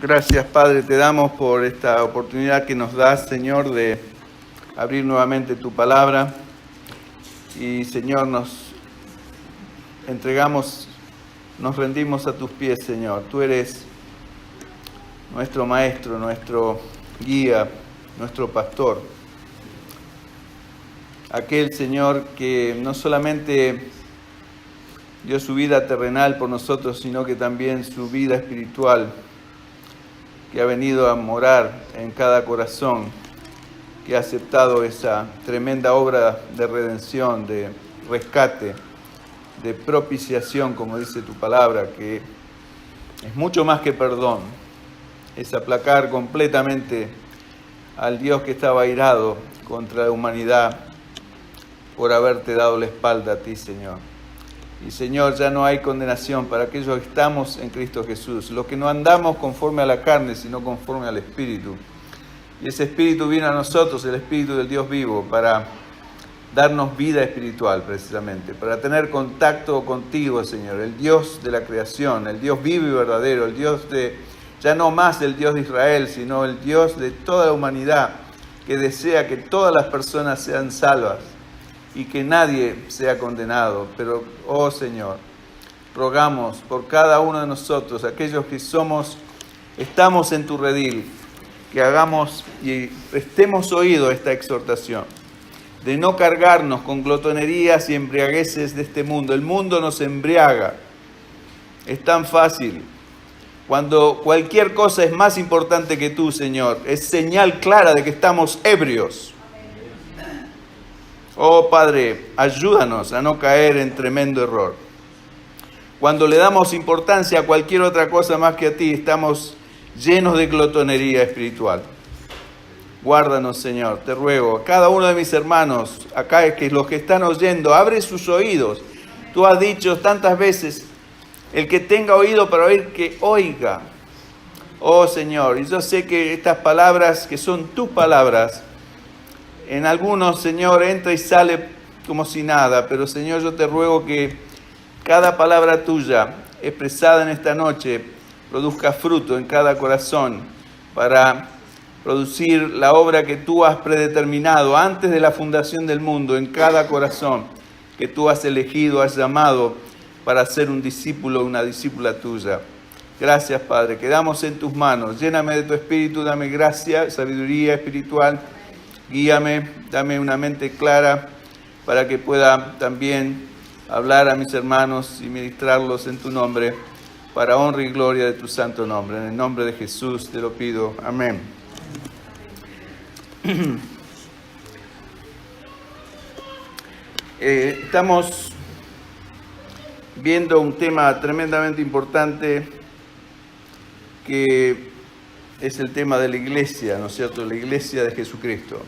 Gracias, Padre, te damos por esta oportunidad que nos das, Señor, de abrir nuevamente tu palabra. Y, Señor, nos entregamos, nos rendimos a tus pies, Señor. Tú eres nuestro maestro, nuestro guía, nuestro pastor. Aquel, Señor, que no solamente dio su vida terrenal por nosotros, sino que también su vida espiritual, que ha venido a morar en cada corazón, que ha aceptado esa tremenda obra de redención, de rescate, de propiciación, como dice tu palabra, que es mucho más que perdón, es aplacar completamente al Dios que estaba airado contra la humanidad por haberte dado la espalda a ti, Señor. Y, Señor, ya no hay condenación para aquellos que estamos en Cristo Jesús, los que no andamos conforme a la carne, sino conforme al Espíritu. Y ese Espíritu vino a nosotros, el Espíritu del Dios vivo, para darnos vida espiritual, precisamente, para tener contacto contigo, Señor, el Dios de la creación, el Dios vivo y verdadero, el Dios ya no más el Dios de Israel, sino el Dios de toda la humanidad, que desea que todas las personas sean salvas y que nadie sea condenado. Pero, oh Señor, rogamos por cada uno de nosotros, aquellos que estamos en tu redil, que hagamos y prestemos oído a esta exhortación, de no cargarnos con glotonerías y embriagueces de este mundo. El mundo nos embriaga, es tan fácil. Cuando cualquier cosa es más importante que tú, Señor, es señal clara de que estamos ebrios. Oh Padre, ayúdanos a no caer en tremendo error. Cuando le damos importancia a cualquier otra cosa más que a ti, estamos llenos de glotonería espiritual. Guárdanos, Señor, te ruego. Cada uno de mis hermanos, acá que los que están oyendo, abre sus oídos. Tú has dicho tantas veces, el que tenga oído para oír, que oiga. Oh Señor, y yo sé que estas palabras, que son tus palabras, en algunos, Señor, entra y sale como si nada, pero, Señor, yo te ruego que cada palabra tuya expresada en esta noche produzca fruto en cada corazón para producir la obra que tú has predeterminado antes de la fundación del mundo en cada corazón que tú has elegido, has llamado para ser un discípulo, una discípula tuya. Gracias, Padre, quedamos en tus manos. Lléname de tu espíritu, dame gracia, sabiduría espiritual. Guíame, dame una mente clara para que pueda también hablar a mis hermanos y ministrarlos en tu nombre, para honra y gloria de tu santo nombre. En el nombre de Jesús te lo pido. Amén. Estamos viendo un tema tremendamente importante que es el tema de la iglesia, ¿no es cierto? La iglesia de Jesucristo.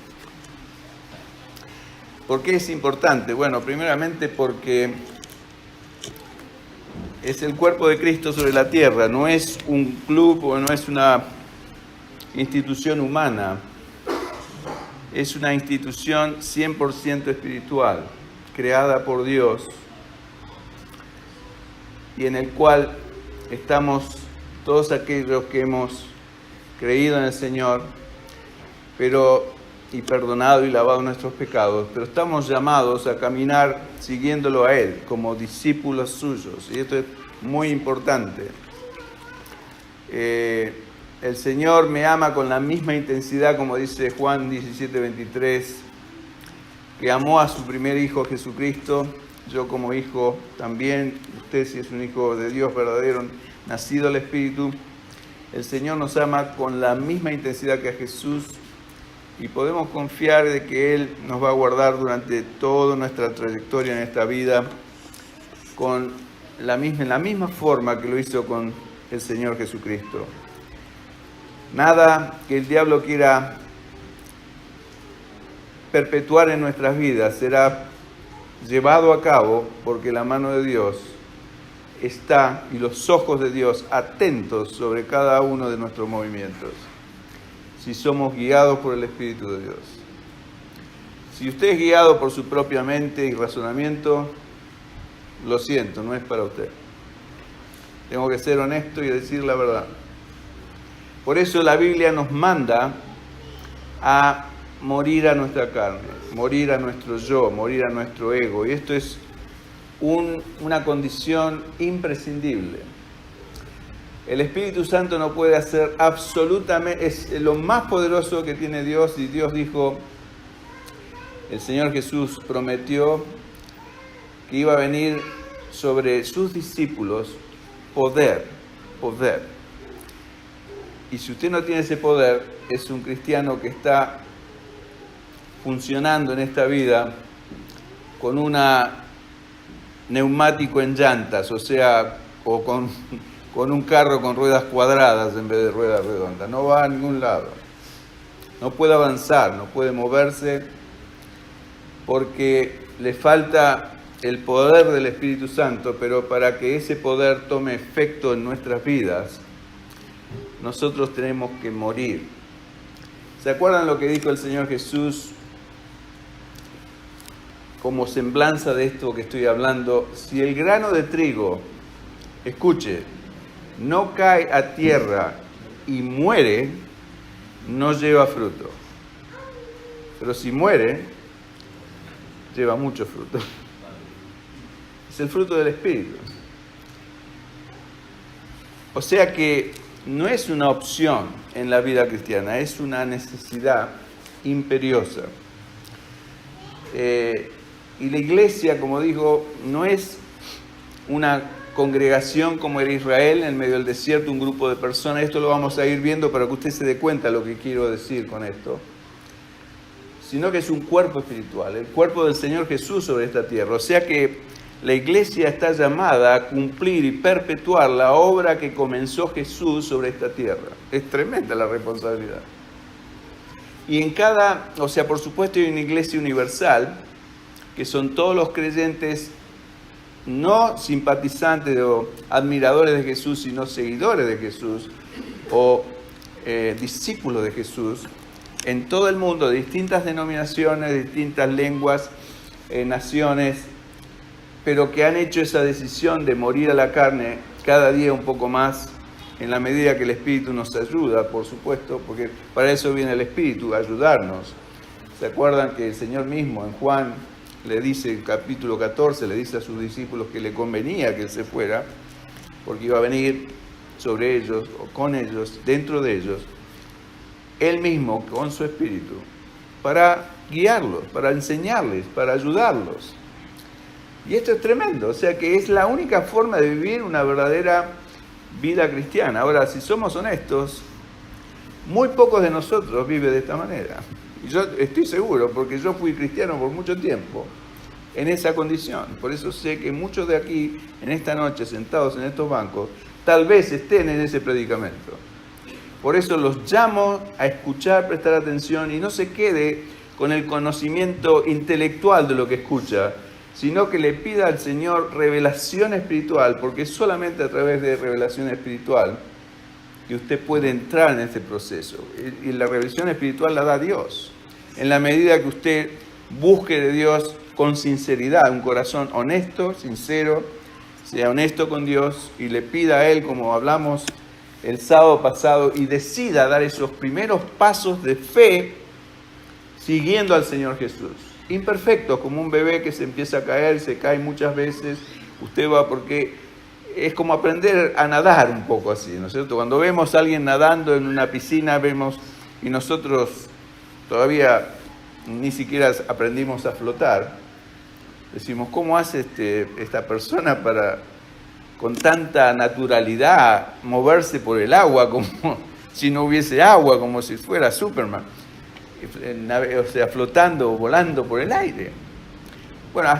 ¿Por qué es importante? Bueno, primeramente porque es el cuerpo de Cristo sobre la tierra, no es un club o no es una institución humana, es una institución 100% espiritual, creada por Dios, y en el cual estamos todos aquellos que hemos creído en el Señor, y perdonado y lavado nuestros pecados, pero estamos llamados a caminar siguiéndolo a Él, como discípulos suyos, y esto es muy importante. El Señor me ama con la misma intensidad, como dice Juan 17:23, que amó a su primer Hijo Jesucristo. Yo como hijo también, usted si es un hijo de Dios verdadero, nacido al Espíritu, el Señor nos ama con la misma intensidad que a Jesús, y podemos confiar de que Él nos va a guardar durante toda nuestra trayectoria en esta vida en la misma forma que lo hizo con el Señor Jesucristo. Nada que el diablo quiera perpetuar en nuestras vidas será llevado a cabo, porque la mano de Dios está y los ojos de Dios atentos sobre cada uno de nuestros movimientos, si somos guiados por el Espíritu de Dios. Si usted es guiado por su propia mente y razonamiento, lo siento, no es para usted. Tengo que ser honesto y decir la verdad. Por eso la Biblia nos manda a morir a nuestra carne, morir a nuestro yo, morir a nuestro ego. Y esto es una condición imprescindible. El Espíritu Santo no puede hacer absolutamente, es lo más poderoso que tiene Dios, y Dios dijo, el Señor Jesús prometió que iba a venir sobre sus discípulos poder. Y si usted no tiene ese poder, es un cristiano que está funcionando en esta vida con un neumático en llantas, o sea, o con un carro con ruedas cuadradas en vez de ruedas redondas. No va a ningún lado. No puede avanzar, no puede moverse, porque le falta el poder del Espíritu Santo, pero para que ese poder tome efecto en nuestras vidas, nosotros tenemos que morir. ¿Se acuerdan lo que dijo el Señor Jesús como semblanza de esto que estoy hablando? Si el grano de trigo, escuche, no cae a tierra y muere, no lleva fruto. Pero si muere, lleva mucho fruto. Es el fruto del Espíritu. O sea que no es una opción en la vida cristiana, es una necesidad imperiosa. Y la iglesia, como digo, no es una congregación como era Israel en medio del desierto, un grupo de personas. Esto lo vamos a ir viendo para que usted se dé cuenta lo que quiero decir con esto. Sino que es un cuerpo espiritual, el cuerpo del Señor Jesús sobre esta tierra. O sea que la iglesia está llamada a cumplir y perpetuar la obra que comenzó Jesús sobre esta tierra. Es tremenda la responsabilidad. Y por supuesto hay una iglesia universal, que son todos los creyentes, no simpatizantes o admiradores de Jesús, sino seguidores de Jesús, o discípulos de Jesús, en todo el mundo, de distintas denominaciones, de distintas lenguas, naciones, pero que han hecho esa decisión de morir a la carne cada día un poco más, en la medida que el Espíritu nos ayuda, por supuesto, porque para eso viene el Espíritu, ayudarnos. ¿Se acuerdan que el Señor mismo en Juan le dice, en capítulo 14, le dice a sus discípulos que le convenía que Él se fuera, porque iba a venir sobre ellos, o con ellos, dentro de ellos, Él mismo con su Espíritu, para guiarlos, para enseñarles, para ayudarlos. Y esto es tremendo, o sea que es la única forma de vivir una verdadera vida cristiana. Ahora, si somos honestos, muy pocos de nosotros viven de esta manera. Y yo estoy seguro, porque yo fui cristiano por mucho tiempo, en esa condición. Por eso sé que muchos de aquí, en esta noche, sentados en estos bancos, tal vez estén en ese predicamento. Por eso los llamo a escuchar, prestar atención, y no se quede con el conocimiento intelectual de lo que escucha, sino que le pida al Señor revelación espiritual, porque es solamente a través de revelación espiritual que usted puede entrar en este proceso. Y la revelación espiritual la da Dios. En la medida que usted busque de Dios con sinceridad, un corazón honesto, sincero, sea honesto con Dios y le pida a Él, como hablamos el sábado pasado, y decida dar esos primeros pasos de fe siguiendo al Señor Jesús. Imperfectos, como un bebé que se empieza a caer, se cae muchas veces, usted va porque es como aprender a nadar un poco así, ¿no es cierto? Cuando vemos a alguien nadando en una piscina, vemos, y nosotros todavía ni siquiera aprendimos a flotar, decimos, ¿cómo hace esta persona para, con tanta naturalidad, moverse por el agua como si no hubiese agua, como si fuera Superman? O sea, flotando o volando por el aire. Bueno,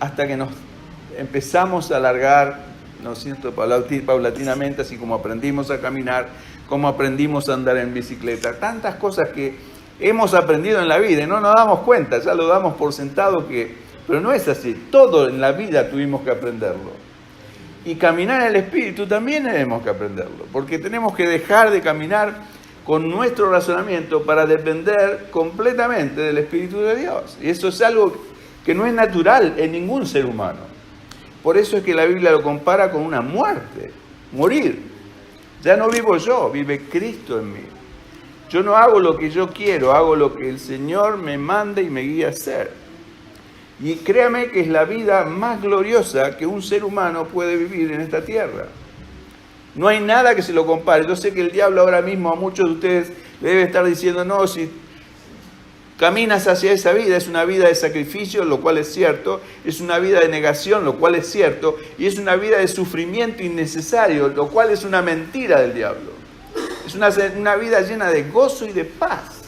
hasta que nos empezamos a alargar, ¿no es cierto?, paulatinamente, así como aprendimos a caminar, como aprendimos a andar en bicicleta, tantas cosas que hemos aprendido en la vida y no nos damos cuenta, ya lo damos por sentado pero no es así, todo en la vida tuvimos que aprenderlo. Y caminar en el Espíritu también tenemos que aprenderlo, porque tenemos que dejar de caminar con nuestro razonamiento para depender completamente del Espíritu de Dios. Y eso es algo que no es natural en ningún ser humano. Por eso es que la Biblia lo compara con una muerte, morir. Ya no vivo yo, vive Cristo en mí. Yo no hago lo que yo quiero, hago lo que el Señor me manda y me guía a hacer. Y créame que es la vida más gloriosa que un ser humano puede vivir en esta tierra. No hay nada que se lo compare. Yo sé que el diablo ahora mismo a muchos de ustedes le debe estar diciendo, no, si caminas hacia esa vida, es una vida de sacrificio, lo cual es cierto, es una vida de negación, lo cual es cierto, y es una vida de sufrimiento innecesario, lo cual es una mentira del diablo. Es una vida llena de gozo y de paz.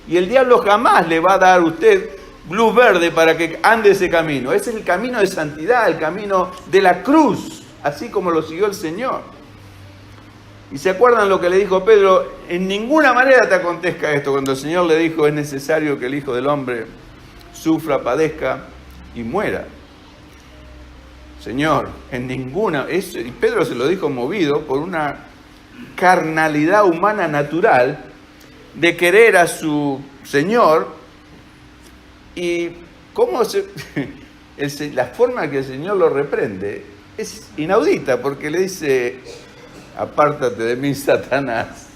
Y el diablo jamás le va a dar a usted luz verde para que ande ese camino. Ese es el camino de santidad, el camino de la cruz, así como lo siguió el Señor. Y se acuerdan lo que le dijo Pedro, en ninguna manera te acontezca esto, cuando el Señor le dijo, es necesario que el Hijo del Hombre sufra, padezca y muera. Señor, en ninguna, y Pedro se lo dijo movido por una carnalidad humana natural de querer a su Señor, y la forma que el Señor lo reprende es inaudita, porque le dice, apártate de mí, Satanás.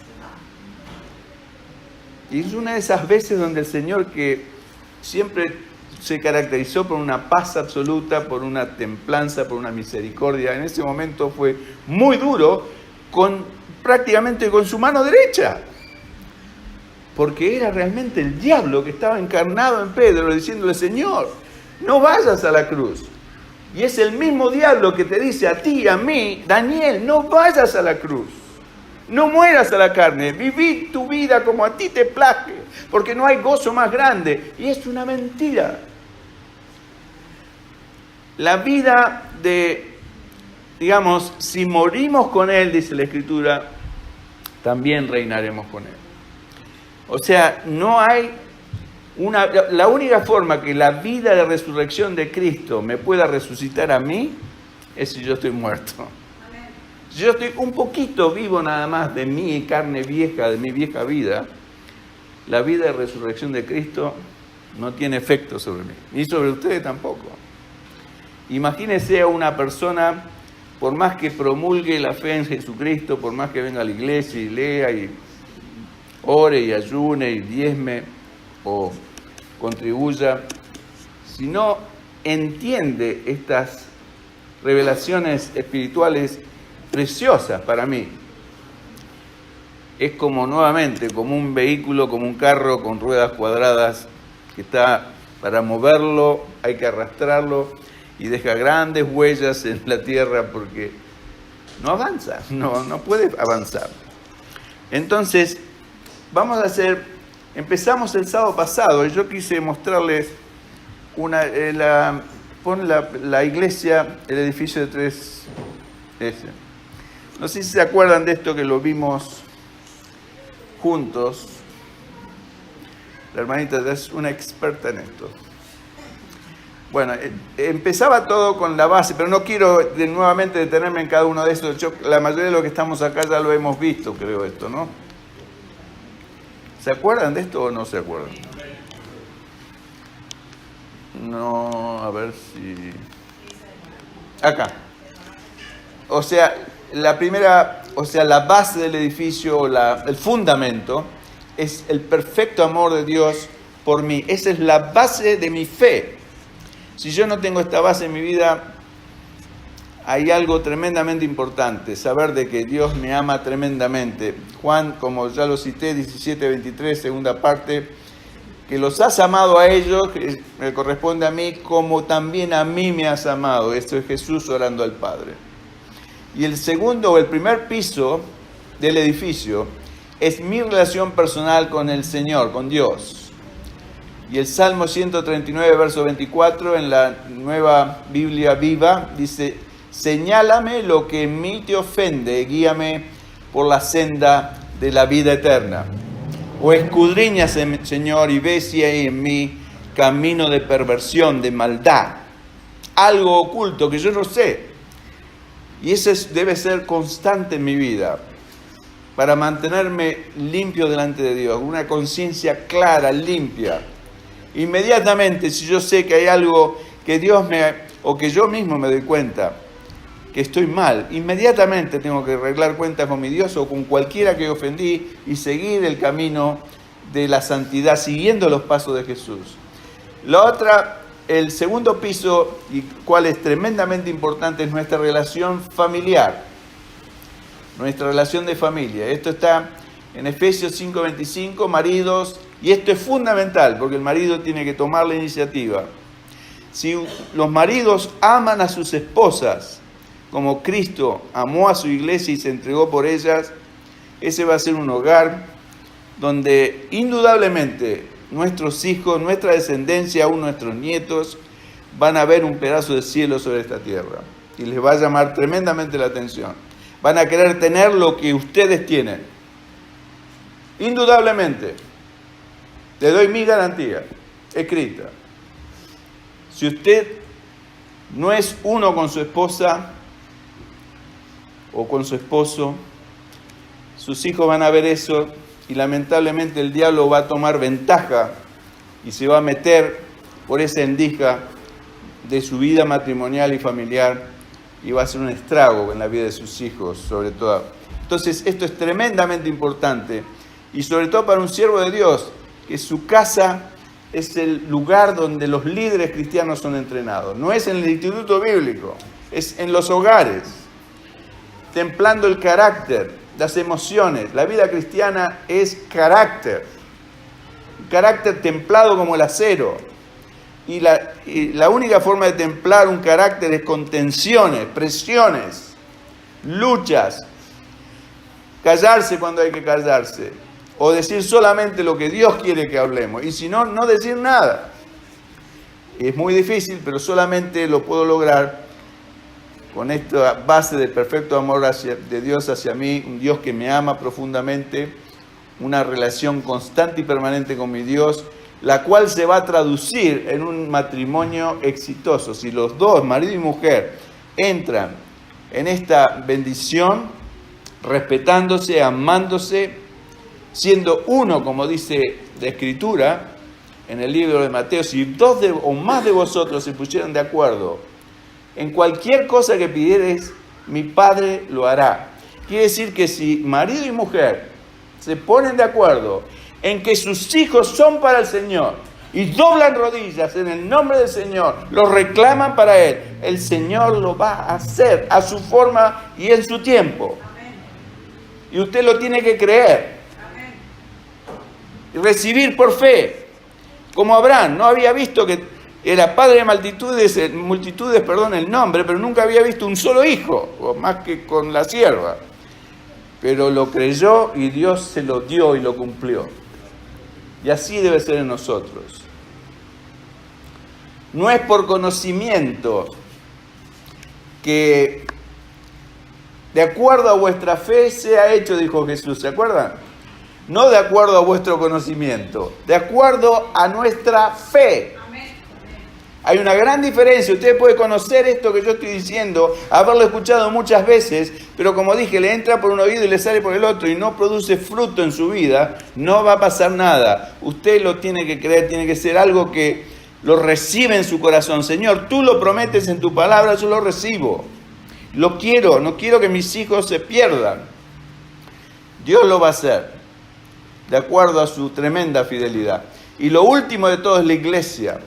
Y es una de esas veces donde el Señor, que siempre se caracterizó por una paz absoluta, por una templanza, por una misericordia, en ese momento fue muy duro, prácticamente con su mano derecha. Porque era realmente el diablo que estaba encarnado en Pedro, diciéndole, Señor, no vayas a la cruz. Y es el mismo diablo que te dice a ti y a mí, Daniel, no vayas a la cruz. No mueras a la carne, viví tu vida como a ti te place, porque no hay gozo más grande. Y es una mentira. La vida digamos, si morimos con Él, dice la Escritura, también reinaremos con Él. O sea, no hay la única forma que la vida de resurrección de Cristo me pueda resucitar a mí es si yo estoy muerto. Si yo estoy un poquito vivo nada más de mi carne vieja, de mi vieja vida, la vida de resurrección de Cristo no tiene efecto sobre mí, ni sobre ustedes tampoco. Imagínese a una persona, por más que promulgue la fe en Jesucristo, por más que venga a la iglesia y lea y ore y ayune y diezme o contribuya, si no entiende estas revelaciones espirituales preciosas para mí, es como nuevamente, como un vehículo, como un carro con ruedas cuadradas que está, para moverlo hay que arrastrarlo y deja grandes huellas en la tierra porque no avanza, no puede avanzar. Entonces, empezamos el sábado pasado y yo quise mostrarles la iglesia, el edificio de 3S. No sé si se acuerdan de esto que lo vimos juntos. La hermanita es una experta en esto. Bueno, empezaba todo con la base, pero no quiero nuevamente detenerme en cada uno de estos. La mayoría de los que estamos acá ya lo hemos visto, creo esto, ¿no? ¿Se acuerdan de esto o no se acuerdan? No, a ver si... Acá. O sea, la base del edificio, el fundamento, es el perfecto amor de Dios por mí. Esa es la base de mi fe. Si yo no tengo esta base en mi vida, hay algo tremendamente importante, saber de que Dios me ama tremendamente. Juan, como ya lo cité, 17:23, segunda parte, que los has amado a ellos, que me corresponde a mí, como también a mí me has amado. Esto es Jesús orando al Padre. Y el primer piso del edificio es mi relación personal con el Señor, con Dios. Y el Salmo 139, verso 24, en la Nueva Biblia Viva, dice, señálame lo que en mí te ofende, guíame por la senda de la vida eterna. O escudriñase, Señor, y ve si hay en mí camino de perversión, de maldad, algo oculto que yo no sé. Y eso debe ser constante en mi vida, para mantenerme limpio delante de Dios, una conciencia clara, limpia. Inmediatamente, si yo sé que hay algo que que yo mismo me doy cuenta, que estoy mal, inmediatamente tengo que arreglar cuentas con mi Dios o con cualquiera que ofendí y seguir el camino de la santidad, siguiendo los pasos de Jesús. La otra, el segundo piso, y cual es tremendamente importante, es nuestra relación familiar, nuestra relación de familia. Esto está en Efesios 5:25, maridos, y esto es fundamental, porque el marido tiene que tomar la iniciativa. Si los maridos aman a sus esposas, como Cristo amó a su iglesia y se entregó por ellas, ese va a ser un hogar donde indudablemente nuestros hijos, nuestra descendencia, aún nuestros nietos, van a ver un pedazo de cielo sobre esta tierra. Y les va a llamar tremendamente la atención. Van a querer tener lo que ustedes tienen. Indudablemente. Te doy mi garantía, escrita. Si usted no es uno con su esposa o con su esposo, sus hijos van a ver eso y lamentablemente el diablo va a tomar ventaja y se va a meter por esa endija de su vida matrimonial y familiar y va a hacer un estrago en la vida de sus hijos, sobre todo. Entonces, esto es tremendamente importante y sobre todo para un siervo de Dios, que su casa es el lugar donde los líderes cristianos son entrenados. No es en el instituto bíblico, es en los hogares, templando el carácter, las emociones. La vida cristiana es carácter, un carácter templado como el acero. Y la única forma de templar un carácter es con tensiones, presiones, luchas, callarse cuando hay que callarse, o decir solamente lo que Dios quiere que hablemos, y si no, no decir nada. Es muy difícil, pero solamente lo puedo lograr con esta base del perfecto amor de Dios hacia mí, un Dios que me ama profundamente, una relación constante y permanente con mi Dios, la cual se va a traducir en un matrimonio exitoso. Si los dos, marido y mujer, entran en esta bendición, respetándose, amándose, siendo uno, como dice la Escritura en el libro de Mateo, si dos o más de vosotros se pusieran de acuerdo en cualquier cosa que pidiereis, mi Padre lo hará. Quiere decir que si marido y mujer se ponen de acuerdo en que sus hijos son para el Señor y doblan rodillas en el nombre del Señor, los reclaman para Él, el Señor lo va a hacer a su forma y en su tiempo. Y usted lo tiene que creer y recibir por fe, como Abraham. No había visto que era padre de multitudes, el nombre, pero nunca había visto un solo hijo, o más que con la sierva. Pero lo creyó y Dios se lo dio y lo cumplió. Y así debe ser en nosotros. No es por conocimiento que de acuerdo a vuestra fe sea hecho, dijo Jesús, ¿se acuerdan? No de acuerdo a vuestro conocimiento, de acuerdo a nuestra fe. Hay una gran diferencia. Usted puede conocer esto que yo estoy diciendo, haberlo escuchado muchas veces, pero como dije, le entra por un oído y le sale por el otro y no produce fruto en su vida, no va a pasar nada. Usted lo tiene que creer, tiene que ser algo que lo recibe en su corazón. Señor, tú lo prometes en tu palabra, yo lo recibo. Lo quiero, no quiero que mis hijos se pierdan. Dios lo va a hacer, de acuerdo a su tremenda fidelidad. Y lo último de todo es la iglesia.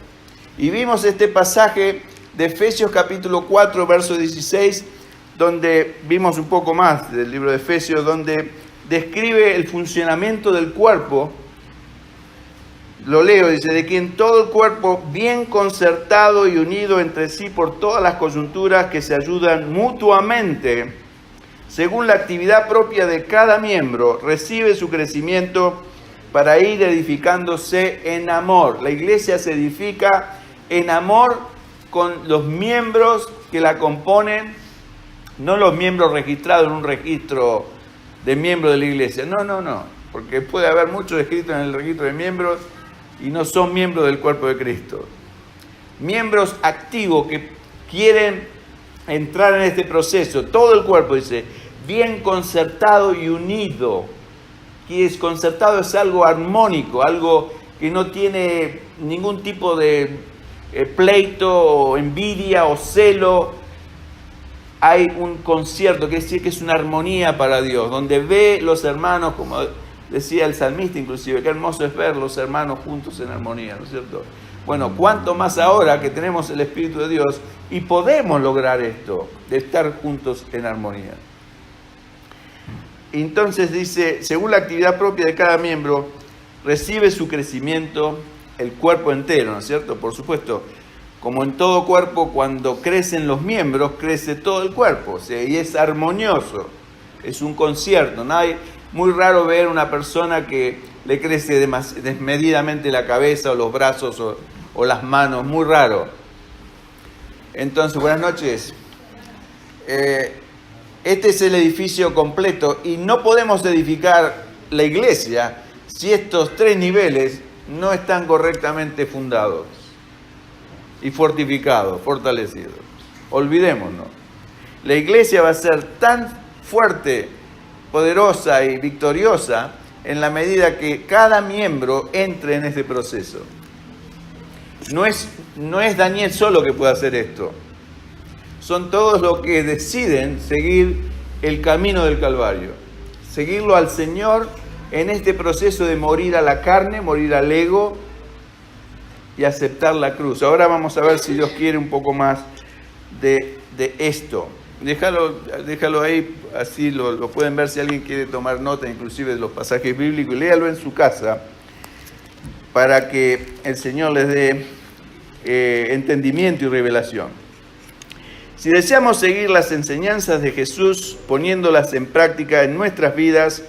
Y vimos este pasaje de Efesios capítulo 4, verso 16, donde vimos un poco más del libro de Efesios, donde describe el funcionamiento del cuerpo. Lo leo, dice, de quien todo el cuerpo bien concertado y unido entre sí por todas las coyunturas que se ayudan mutuamente, según la actividad propia de cada miembro, recibe su crecimiento para ir edificándose en amor. La iglesia se edifica en amor con los miembros que la componen, no los miembros registrados en un registro de miembros de la iglesia. No, porque puede haber muchos escritos en el registro de miembros y no son miembros del cuerpo de Cristo. Miembros activos que quieren entrar en este proceso. Todo el cuerpo, dice, bien concertado y unido. Que es concertado, es algo armónico, algo que no tiene ningún tipo de pleito o envidia o celo. hay un concierto, quiere decir que es una armonía para Dios, donde ve los hermanos, como decía el salmista inclusive, qué hermoso es ver los hermanos juntos en armonía, ¿no es cierto? Bueno, cuánto más ahora que tenemos el Espíritu de Dios y podemos lograr esto, de estar juntos en armonía. Entonces dice, según la actividad propia de cada miembro, recibe su crecimiento el cuerpo entero, ¿no es cierto? Por supuesto, como en todo cuerpo, cuando crecen los miembros, crece todo el cuerpo, o sea, y es armonioso, es un concierto. Muy raro ver una persona que le crece desmedidamente la cabeza o los brazos o las manos, muy raro. Entonces, buenas noches. Este es el edificio completo y no podemos edificar la iglesia si estos 3 niveles no están correctamente fundados y fortificados, fortalecidos. Olvidémonos. La iglesia va a ser tan fuerte, poderosa y victoriosa en la medida que cada miembro entre en este proceso. No es Daniel solo que puede hacer esto. Son todos los que deciden seguir el camino del Calvario, seguirlo al Señor en este proceso de morir a la carne, morir al ego y aceptar la cruz. Ahora vamos a ver si Dios quiere un poco más de esto. Déjalo ahí, así lo pueden ver si alguien quiere tomar nota inclusive de los pasajes bíblicos, y léalo en su casa para que el Señor les dé entendimiento y revelación. Si deseamos seguir las enseñanzas de Jesús, poniéndolas en práctica en nuestras vidas,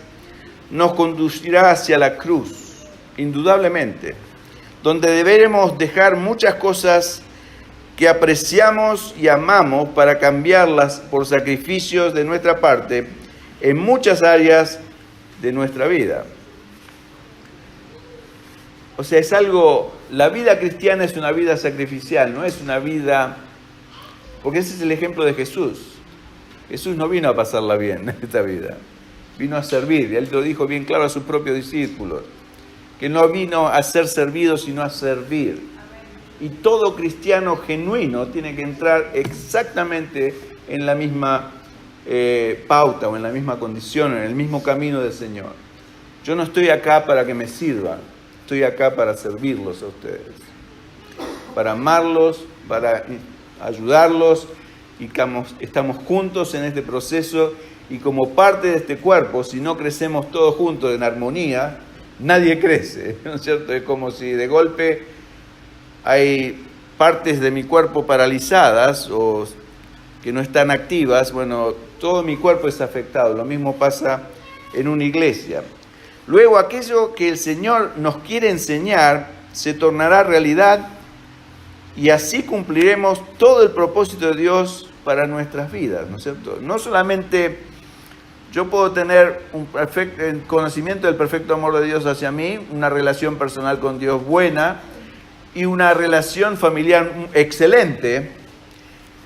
nos conducirá hacia la cruz, indudablemente, donde deberemos dejar muchas cosas que apreciamos y amamos para cambiarlas por sacrificios de nuestra parte en muchas áreas de nuestra vida. O sea, la vida cristiana es una vida sacrificial, no es una vida, porque ese es el ejemplo de Jesús. Jesús no vino a pasarla bien en esta vida, vino a servir, y Él lo dijo bien claro a sus propios discípulos, que no vino a ser servido, sino a servir. Y todo cristiano genuino tiene que entrar exactamente en la misma pauta o en la misma condición, en el mismo camino del Señor. Yo no estoy acá para que me sirvan, estoy acá para servirlos a ustedes, para amarlos, para ayudarlos, y estamos juntos en este proceso, y como parte de este cuerpo, si no crecemos todos juntos en armonía, nadie crece, ¿no es cierto? Es como si de golpe hay partes de mi cuerpo paralizadas o que no están activas. Bueno, todo mi cuerpo es afectado. Lo mismo pasa en una iglesia. Luego, aquello que el Señor nos quiere enseñar se tornará realidad, y así cumpliremos todo el propósito de Dios para nuestras vidas, ¿no es cierto? No solamente yo puedo tener un conocimiento del perfecto amor de Dios hacia mí, una relación personal con Dios buena y una relación familiar excelente,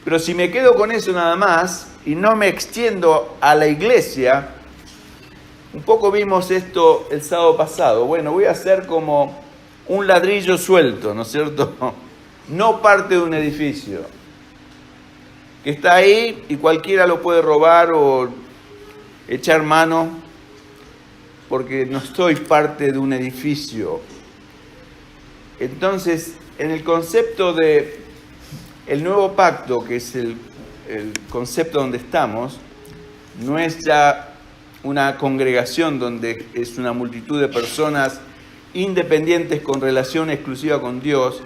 pero si me quedo con eso nada más y no me extiendo a la iglesia, un poco vimos esto el sábado pasado. Bueno, voy a ser como un ladrillo suelto, ¿no es cierto? No parte de un edificio, que está ahí y cualquiera lo puede robar o echar mano, porque no estoy parte de un edificio. Entonces, en el concepto de el nuevo pacto, que es el concepto donde estamos, no es ya una congregación donde es una multitud de personas independientes con relación exclusiva con Dios.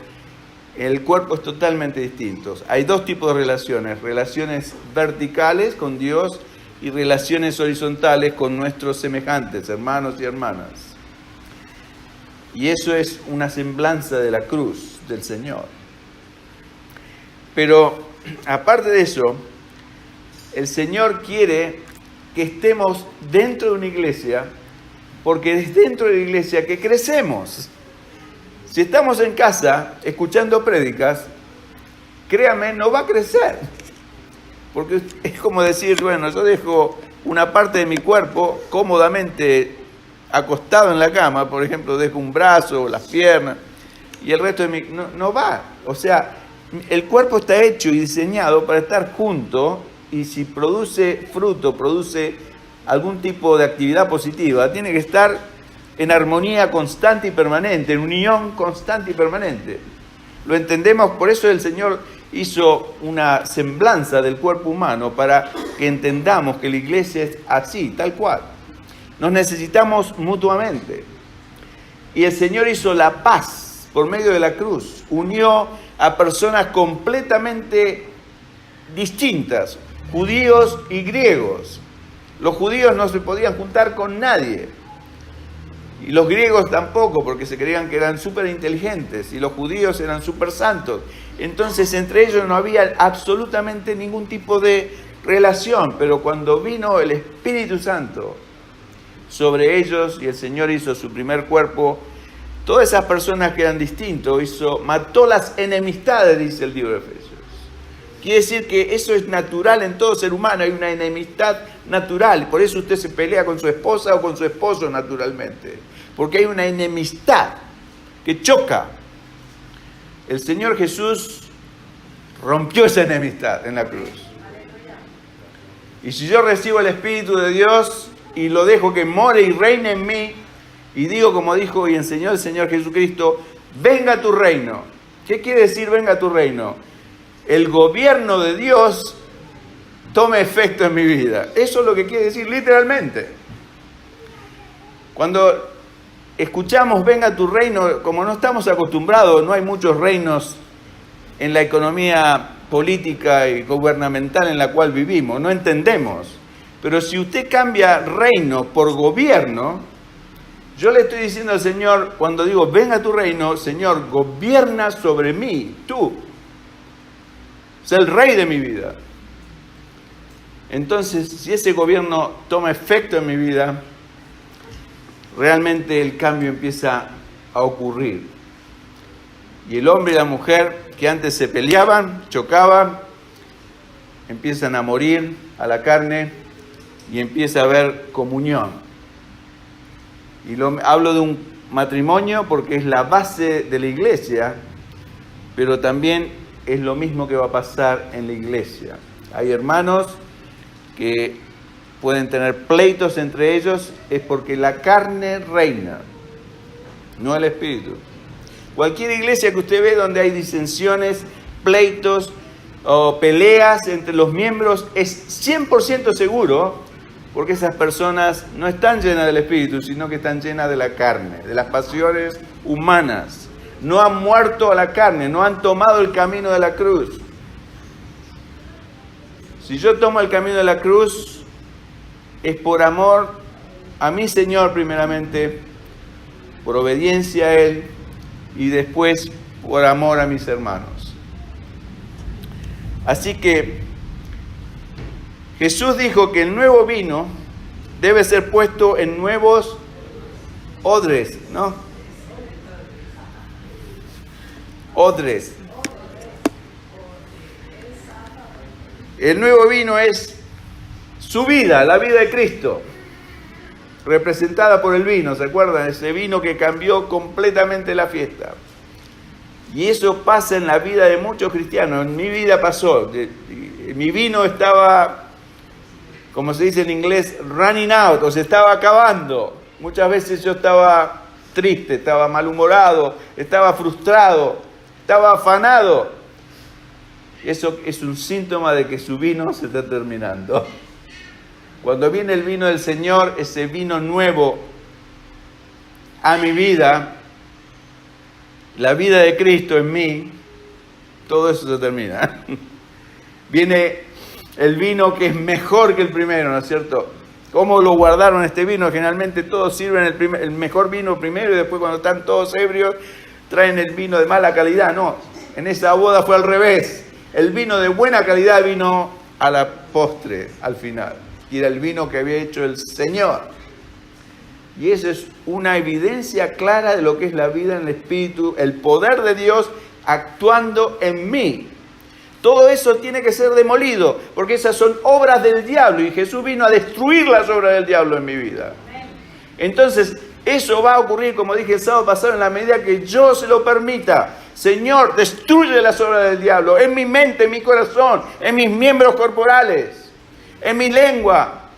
El cuerpo es totalmente distinto. Hay 2 tipos de relaciones verticales con Dios y relaciones horizontales con nuestros semejantes, hermanos y hermanas. Y eso es una semblanza de la cruz del Señor. Pero aparte de eso, el Señor quiere que estemos dentro de una iglesia, porque es dentro de la iglesia que crecemos. Si estamos en casa escuchando prédicas, créame, no va a crecer. Porque es como decir, bueno, yo dejo una parte de mi cuerpo cómodamente acostado en la cama, por ejemplo, dejo un brazo, las piernas, y el resto de no va. O sea, el cuerpo está hecho y diseñado para estar junto y si produce fruto, produce algún tipo de actividad positiva, tiene que estar en armonía constante y permanente, en unión constante y permanente. Lo entendemos, por eso el Señor hizo una semblanza del cuerpo humano para que entendamos que la iglesia es así, tal cual. Nos necesitamos mutuamente. Y el Señor hizo la paz por medio de la cruz. Unió a personas completamente distintas, judíos y griegos. Los judíos no se podían juntar con nadie. Y los griegos tampoco, porque se creían que eran súper inteligentes. Y los judíos eran súper santos. Entonces entre ellos no había absolutamente ningún tipo de relación. Pero cuando vino el Espíritu Santo sobre ellos y el Señor hizo su primer cuerpo, todas esas personas que eran distintos, mató las enemistades, dice el libro de Efesios. Quiere decir que eso es natural en todo ser humano, hay una enemistad natural, por eso usted se pelea con su esposa o con su esposo naturalmente, porque hay una enemistad que choca. El Señor Jesús rompió esa enemistad en la cruz. Y si yo recibo el Espíritu de Dios y lo dejo que more y reine en mí, y digo como dijo y enseñó el Señor Jesucristo, venga tu reino. ¿Qué quiere decir venga tu reino? El gobierno de Dios tome efecto en mi vida. Eso es lo que quiere decir literalmente. Cuando escuchamos venga tu reino, como no estamos acostumbrados, no hay muchos reinos en la economía política y gubernamental en la cual vivimos, no entendemos. Pero si usted cambia reino por gobierno, yo le estoy diciendo al Señor, cuando digo venga tu reino, Señor, gobierna sobre mí, tú. Es el rey de mi vida. Entonces, si ese gobierno toma efecto en mi vida, realmente el cambio empieza a ocurrir. Y el hombre y la mujer que antes se peleaban, chocaban, empiezan a morir a la carne y empieza a haber comunión. Y hablo de un matrimonio porque es la base de la iglesia, pero también es lo mismo que va a pasar en la iglesia. Hay hermanos que pueden tener pleitos entre ellos, es porque la carne reina, no el espíritu. Cualquier iglesia que usted ve donde hay disensiones, pleitos o peleas entre los miembros, es 100% seguro, porque esas personas no están llenas del espíritu, sino que están llenas de la carne, de las pasiones humanas. No han muerto a la carne, no han tomado el camino de la cruz. Si yo tomo el camino de la cruz, es por amor a mi Señor primeramente, por obediencia a Él y después por amor a mis hermanos. Así que Jesús dijo que el nuevo vino debe ser puesto en nuevos odres, ¿no? Odres. El nuevo vino es su vida, la vida de Cristo, representada por el vino, ¿se acuerdan? Ese vino que cambió completamente la fiesta. Y eso pasa en la vida de muchos cristianos. En mi vida pasó. Mi vino estaba, como se dice en inglés, running out, o se estaba acabando. Muchas veces yo estaba triste, estaba malhumorado, estaba frustrado, estaba afanado. Eso es un síntoma de que su vino se está terminando. Cuando viene el vino del Señor, ese vino nuevo a mi vida, la vida de Cristo en mí, todo eso se termina. Viene el vino que es mejor que el primero, ¿no es cierto? ¿Cómo lo guardaron este vino? Generalmente todos sirven el mejor vino primero y después cuando están todos ebrios traen el vino de mala calidad. No, en esa boda fue al revés. El vino de buena calidad vino a la postre, al final. Y era el vino que había hecho el Señor. Y eso es una evidencia clara de lo que es la vida en el Espíritu, el poder de Dios actuando en mí. Todo eso tiene que ser demolido, porque esas son obras del diablo, y Jesús vino a destruir las obras del diablo en mi vida. Entonces, eso va a ocurrir, como dije el sábado pasado, en la medida que yo se lo permita. Señor, destruye las obras del diablo en mi mente, en mi corazón, en mis miembros corporales. en mi lengua,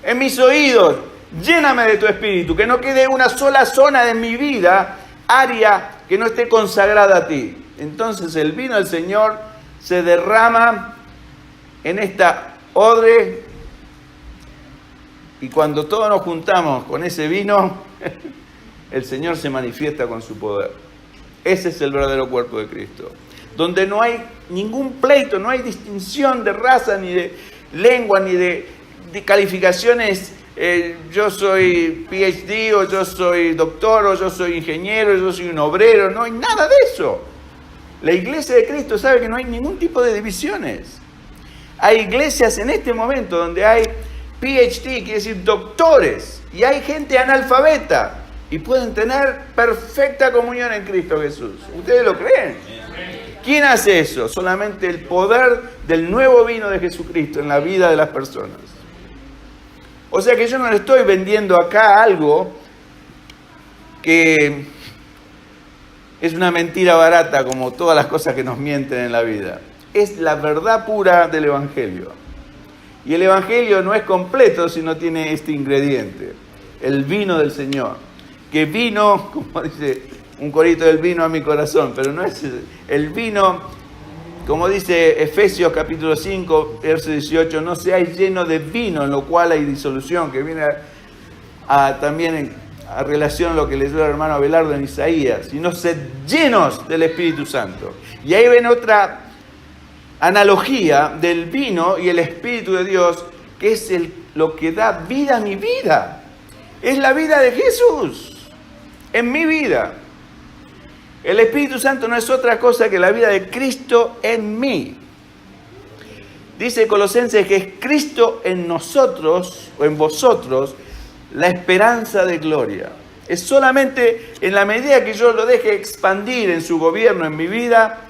en mis oídos. Lléname de tu espíritu, que no quede una sola zona de mi vida, área que no esté consagrada a ti. Entonces el vino del Señor se derrama en esta odre, y cuando todos nos juntamos con ese vino, el Señor se manifiesta con su poder. Ese es el verdadero cuerpo de Cristo, donde no hay ningún pleito, no hay distinción de raza, ni de lengua, ni de calificaciones. Yo soy PhD, o yo soy doctor, o yo soy ingeniero, yo soy un obrero. No hay nada de eso. La iglesia de Cristo sabe que no hay ningún tipo de divisiones. Hay iglesias en este momento donde hay PhD, quiere decir doctores, y hay gente analfabeta, y pueden tener perfecta comunión en Cristo Jesús. ¿Ustedes lo creen? ¿Quién hace eso? Solamente el poder del nuevo vino de Jesucristo en la vida de las personas. O sea que yo no le estoy vendiendo acá algo que es una mentira barata, como todas las cosas que nos mienten en la vida. Es la verdad pura del Evangelio. Y el Evangelio no es completo si no tiene este ingrediente, el vino del Señor. Que vino, como dice un corito, del vino a mi corazón, pero no es el vino, como dice Efesios capítulo 5, verso 18, no seáis llenos de vino en lo cual hay disolución, que viene también a relación a lo que leyó el hermano Abelardo en Isaías, sino sed llenos del Espíritu Santo. Y ahí ven otra analogía del vino y el Espíritu de Dios, que es lo que da vida a mi vida. Es la vida de Jesús en mi vida. El Espíritu Santo no es otra cosa que la vida de Cristo en mí. Dice Colosenses que es Cristo en nosotros, o en vosotros, la esperanza de gloria. Es solamente en la medida que yo lo deje expandir en su gobierno, en mi vida,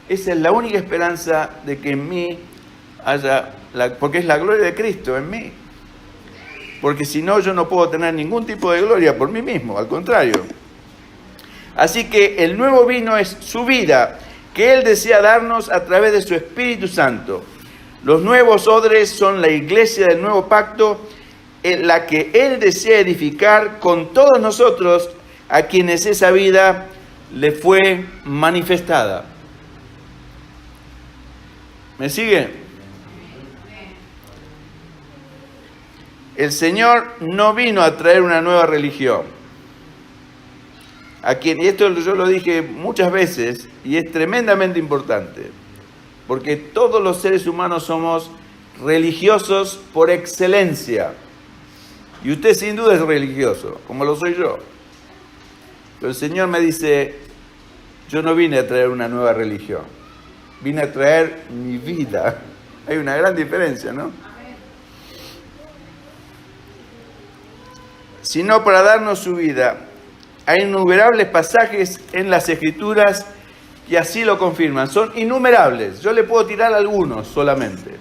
esa es la única esperanza de que en mí haya, porque es la gloria de Cristo en mí. Porque si no, yo no puedo tener ningún tipo de gloria por mí mismo, al contrario. Así que el nuevo vino es su vida, que Él desea darnos a través de su Espíritu Santo. Los nuevos odres son la iglesia del nuevo pacto, en la que Él desea edificar con todos nosotros, a quienes esa vida le fue manifestada. ¿Me sigue? El Señor no vino a traer una nueva religión. Y esto yo lo dije muchas veces, y es tremendamente importante, porque todos los seres humanos somos religiosos por excelencia. Y usted sin duda es religioso, como lo soy yo. Pero el Señor me dice, yo no vine a traer una nueva religión, vine a traer mi vida. Hay una gran diferencia, ¿no? Sino para darnos su vida. Hay innumerables pasajes en las Escrituras que así lo confirman. Son innumerables. Yo le puedo tirar algunos solamente.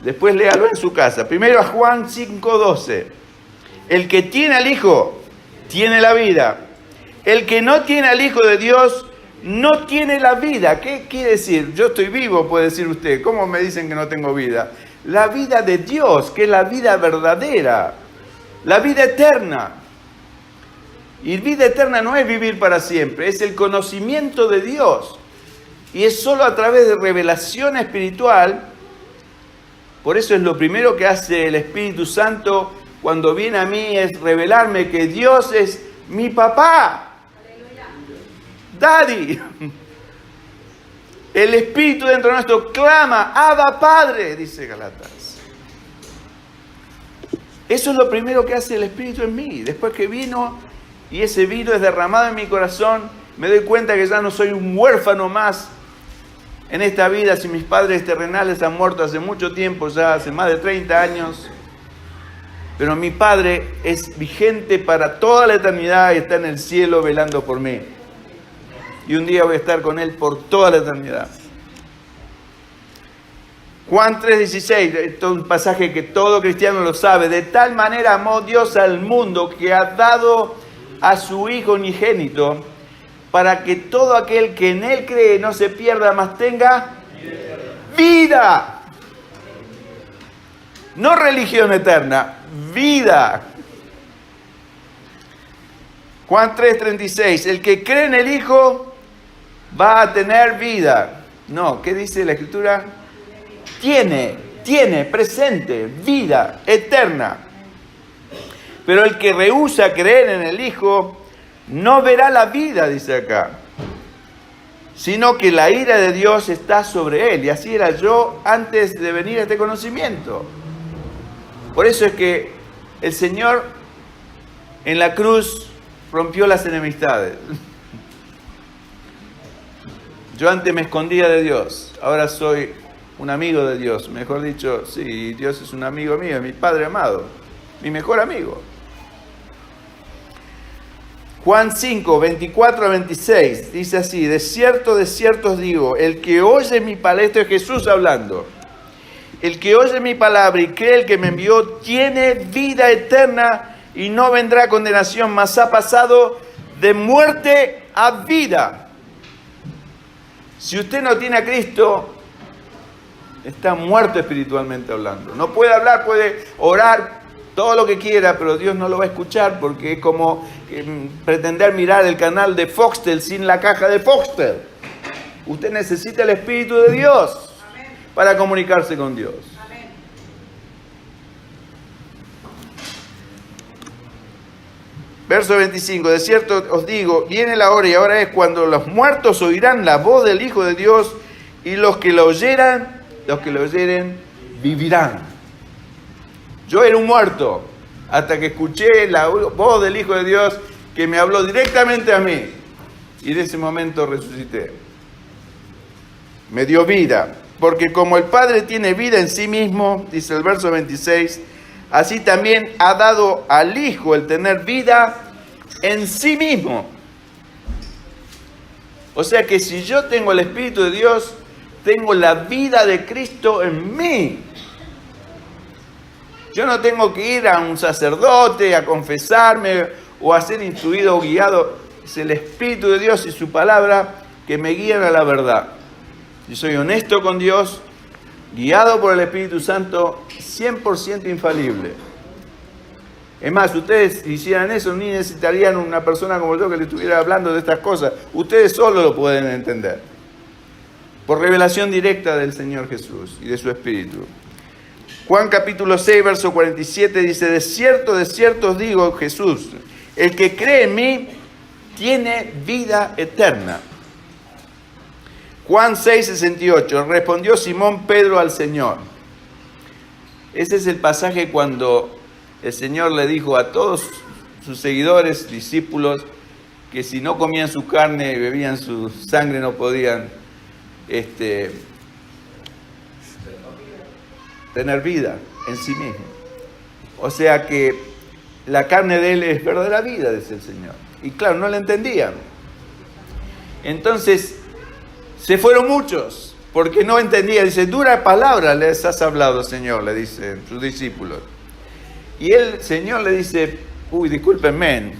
Después léalo en su casa. Primero a Juan 5:12. El que tiene al Hijo, tiene la vida. El que no tiene al Hijo de Dios, no tiene la vida. ¿Qué quiere decir? Yo estoy vivo, puede decir usted. ¿Cómo me dicen que no tengo vida? La vida de Dios, que es la vida verdadera. La vida eterna. Y vida eterna no es vivir para siempre, es el conocimiento de Dios. Y es solo a través de revelación espiritual. Por eso es lo primero que hace el Espíritu Santo cuando viene a mí, es revelarme que Dios es mi papá. ¡Aleluya! Daddy. El Espíritu dentro de nuestro clama, Abba Padre, dice Galatas. Eso es lo primero que hace el Espíritu en mí. Después que vino y ese vino es derramado en mi corazón, me doy cuenta que ya no soy un huérfano más en esta vida. Si mis padres terrenales han muerto hace mucho tiempo, ya hace más de 30 años, pero mi Padre es vigente para toda la eternidad y está en el cielo velando por mí. Y un día voy a estar con Él por toda la eternidad. Juan 3:16, esto es un pasaje que todo cristiano lo sabe. De tal manera amó Dios al mundo que ha dado a su Hijo unigénito, para que todo aquel que en Él cree no se pierda, mas tenga vida. No religión eterna, vida. Juan 3:36, el que cree en el Hijo va a tener vida. No, ¿qué dice la Escritura? Tiene presente, vida eterna. Pero el que rehúsa creer en el Hijo no verá la vida, dice acá, sino que la ira de Dios está sobre él. Y así era yo antes de venir a este conocimiento. Por eso es que el Señor en la cruz rompió las enemistades. Yo antes me escondía de Dios, ahora soy un amigo de Dios. Mejor dicho, sí, Dios es un amigo mío, mi Padre amado, mi mejor amigo. Juan 5, 24 a 26, dice así, de cierto os digo, el que oye mi palabra, esto es Jesús hablando, el que oye mi palabra y cree el que me envió, tiene vida eterna y no vendrá a condenación, mas ha pasado de muerte a vida. Si usted no tiene a Cristo, está muerto espiritualmente hablando. No puede hablar, puede orar todo lo que quiera, pero Dios no lo va a escuchar porque es como pretender mirar el canal de Foxtel sin la caja de Foxtel. Usted necesita el Espíritu de Dios para comunicarse con Dios. Verso 25, de cierto os digo, viene la hora y ahora es cuando los muertos oirán la voz del Hijo de Dios y los que lo oyeren, vivirán. Yo era un muerto hasta que escuché la voz del Hijo de Dios que me habló directamente a mí. Y en ese momento resucité. Me dio vida. Porque como el Padre tiene vida en sí mismo, dice el verso 26, así también ha dado al Hijo el tener vida en sí mismo. O sea que si yo tengo el Espíritu de Dios, tengo la vida de Cristo en mí. Yo no tengo que ir a un sacerdote a confesarme o a ser instruido o guiado. Es el Espíritu de Dios y su palabra que me guían a la verdad. Si soy honesto con Dios, guiado por el Espíritu Santo, 100% infalible. Es más, si ustedes hicieran eso, ni necesitarían una persona como yo que le estuviera hablando de estas cosas. Ustedes solo lo pueden entender. Por revelación directa del Señor Jesús y de su Espíritu. Juan capítulo 6, verso 47 dice, de cierto os digo, Jesús, el que cree en mí tiene vida eterna. Juan 6, 68, respondió Simón Pedro al Señor. Ese es el pasaje cuando el Señor le dijo a todos sus seguidores, discípulos, que si no comían su carne y bebían su sangre no podían tener vida en sí mismo. O sea que la carne de él es verdadera vida, dice el Señor. Y claro, no la entendían. Entonces, se fueron muchos, porque no entendían. Dice, dura palabra les has hablado, Señor, le dicen sus discípulos. Y el Señor le dice, discúlpenme,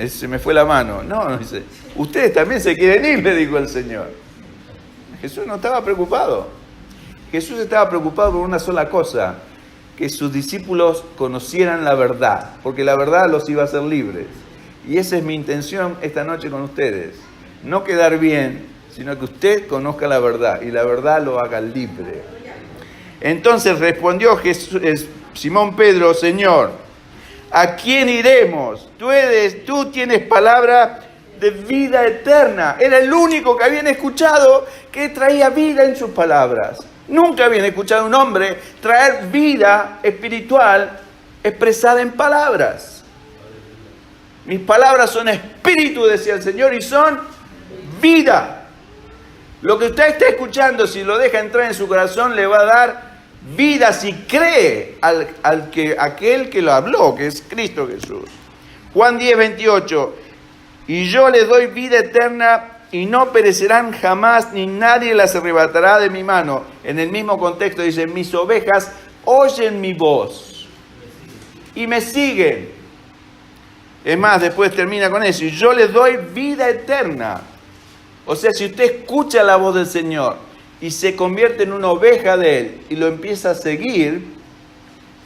se me fue la mano. No, dice, ustedes también se quieren ir, le dijo el Señor. Jesús no estaba preocupado. Jesús estaba preocupado por una sola cosa, que sus discípulos conocieran la verdad, porque la verdad los iba a hacer libres. Y esa es mi intención esta noche con ustedes. No quedar bien, sino que usted conozca la verdad y la verdad lo haga libre. Entonces respondió Simón Pedro, Señor, ¿a quién iremos? Tú tienes palabra de vida eterna. Era el único que habían escuchado que traía vida en sus palabras. Nunca habían escuchado a un hombre traer vida espiritual expresada en palabras. Mis palabras son espíritu, decía el Señor, y son vida. Lo que usted está escuchando, si lo deja entrar en su corazón, le va a dar vida si cree aquel que lo habló, que es Cristo Jesús. Juan 10, 28. Y yo les doy vida eterna y no perecerán jamás, ni nadie las arrebatará de mi mano. En el mismo contexto dice, mis ovejas oyen mi voz y me siguen. Es más, después termina con eso, y yo les doy vida eterna. O sea, si usted escucha la voz del Señor y se convierte en una oveja de Él y lo empieza a seguir,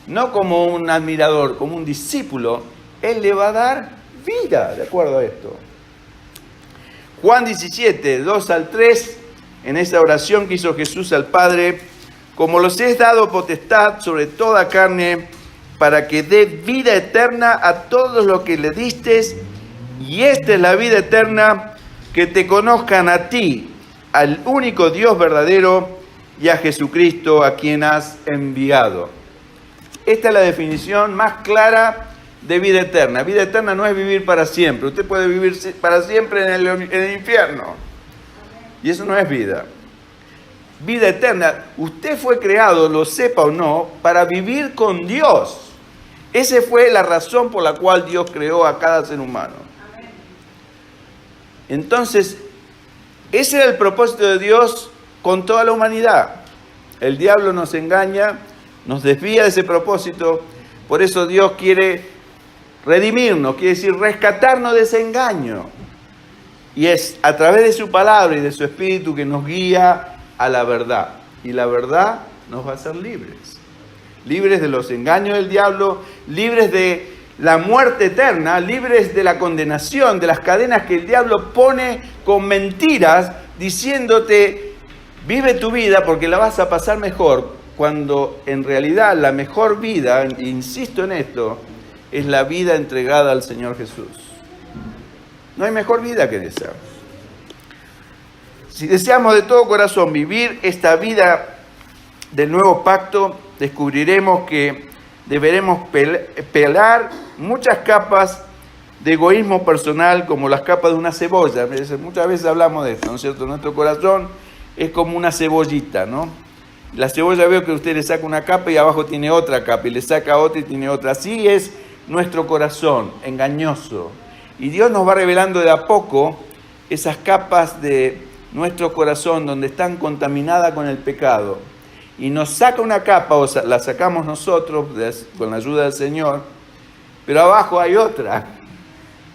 no como un admirador, como un discípulo, Él le va a dar vida, de acuerdo a esto. Juan 17, 2 al 3, en esa oración que hizo Jesús al Padre: como los he dado potestad sobre toda carne, para que dé vida eterna a todos los que le distes, y esta es la vida eterna, que te conozcan a ti, al único Dios verdadero, y a Jesucristo, a quien has enviado. Esta es la definición más clara de vida eterna. Vida eterna no es vivir para siempre. Usted puede vivir para siempre en el infierno. Y eso no es vida. Vida eterna, usted fue creado, lo sepa o no, para vivir con Dios. Esa fue la razón por la cual Dios creó a cada ser humano. Entonces, ese era el propósito de Dios con toda la humanidad. El diablo nos engaña, nos desvía de ese propósito. Por eso Dios quiere redimirnos, quiere decir rescatarnos de ese engaño. Y es a través de su palabra y de su espíritu que nos guía a la verdad. Y la verdad nos va a hacer libres. Libres de los engaños del diablo, libres de la muerte eterna, libres de la condenación, de las cadenas que el diablo pone con mentiras, diciéndote: vive tu vida porque la vas a pasar mejor, cuando en realidad la mejor vida, insisto en esto, es la vida entregada al Señor Jesús. No hay mejor vida que esa. Si deseamos de todo corazón vivir esta vida del nuevo pacto, descubriremos que deberemos pelar muchas capas de egoísmo personal, como las capas de una cebolla. Muchas veces hablamos de esto, ¿no es cierto? Nuestro corazón es como una cebollita, ¿no? La cebolla, veo que usted le saca una capa y abajo tiene otra capa, y le saca otra y tiene otra. Así es nuestro corazón, engañoso. Y Dios nos va revelando de a poco esas capas de nuestro corazón donde están contaminadas con el pecado. Y nos saca una capa, o sea, la sacamos nosotros con la ayuda del Señor, pero abajo hay otra,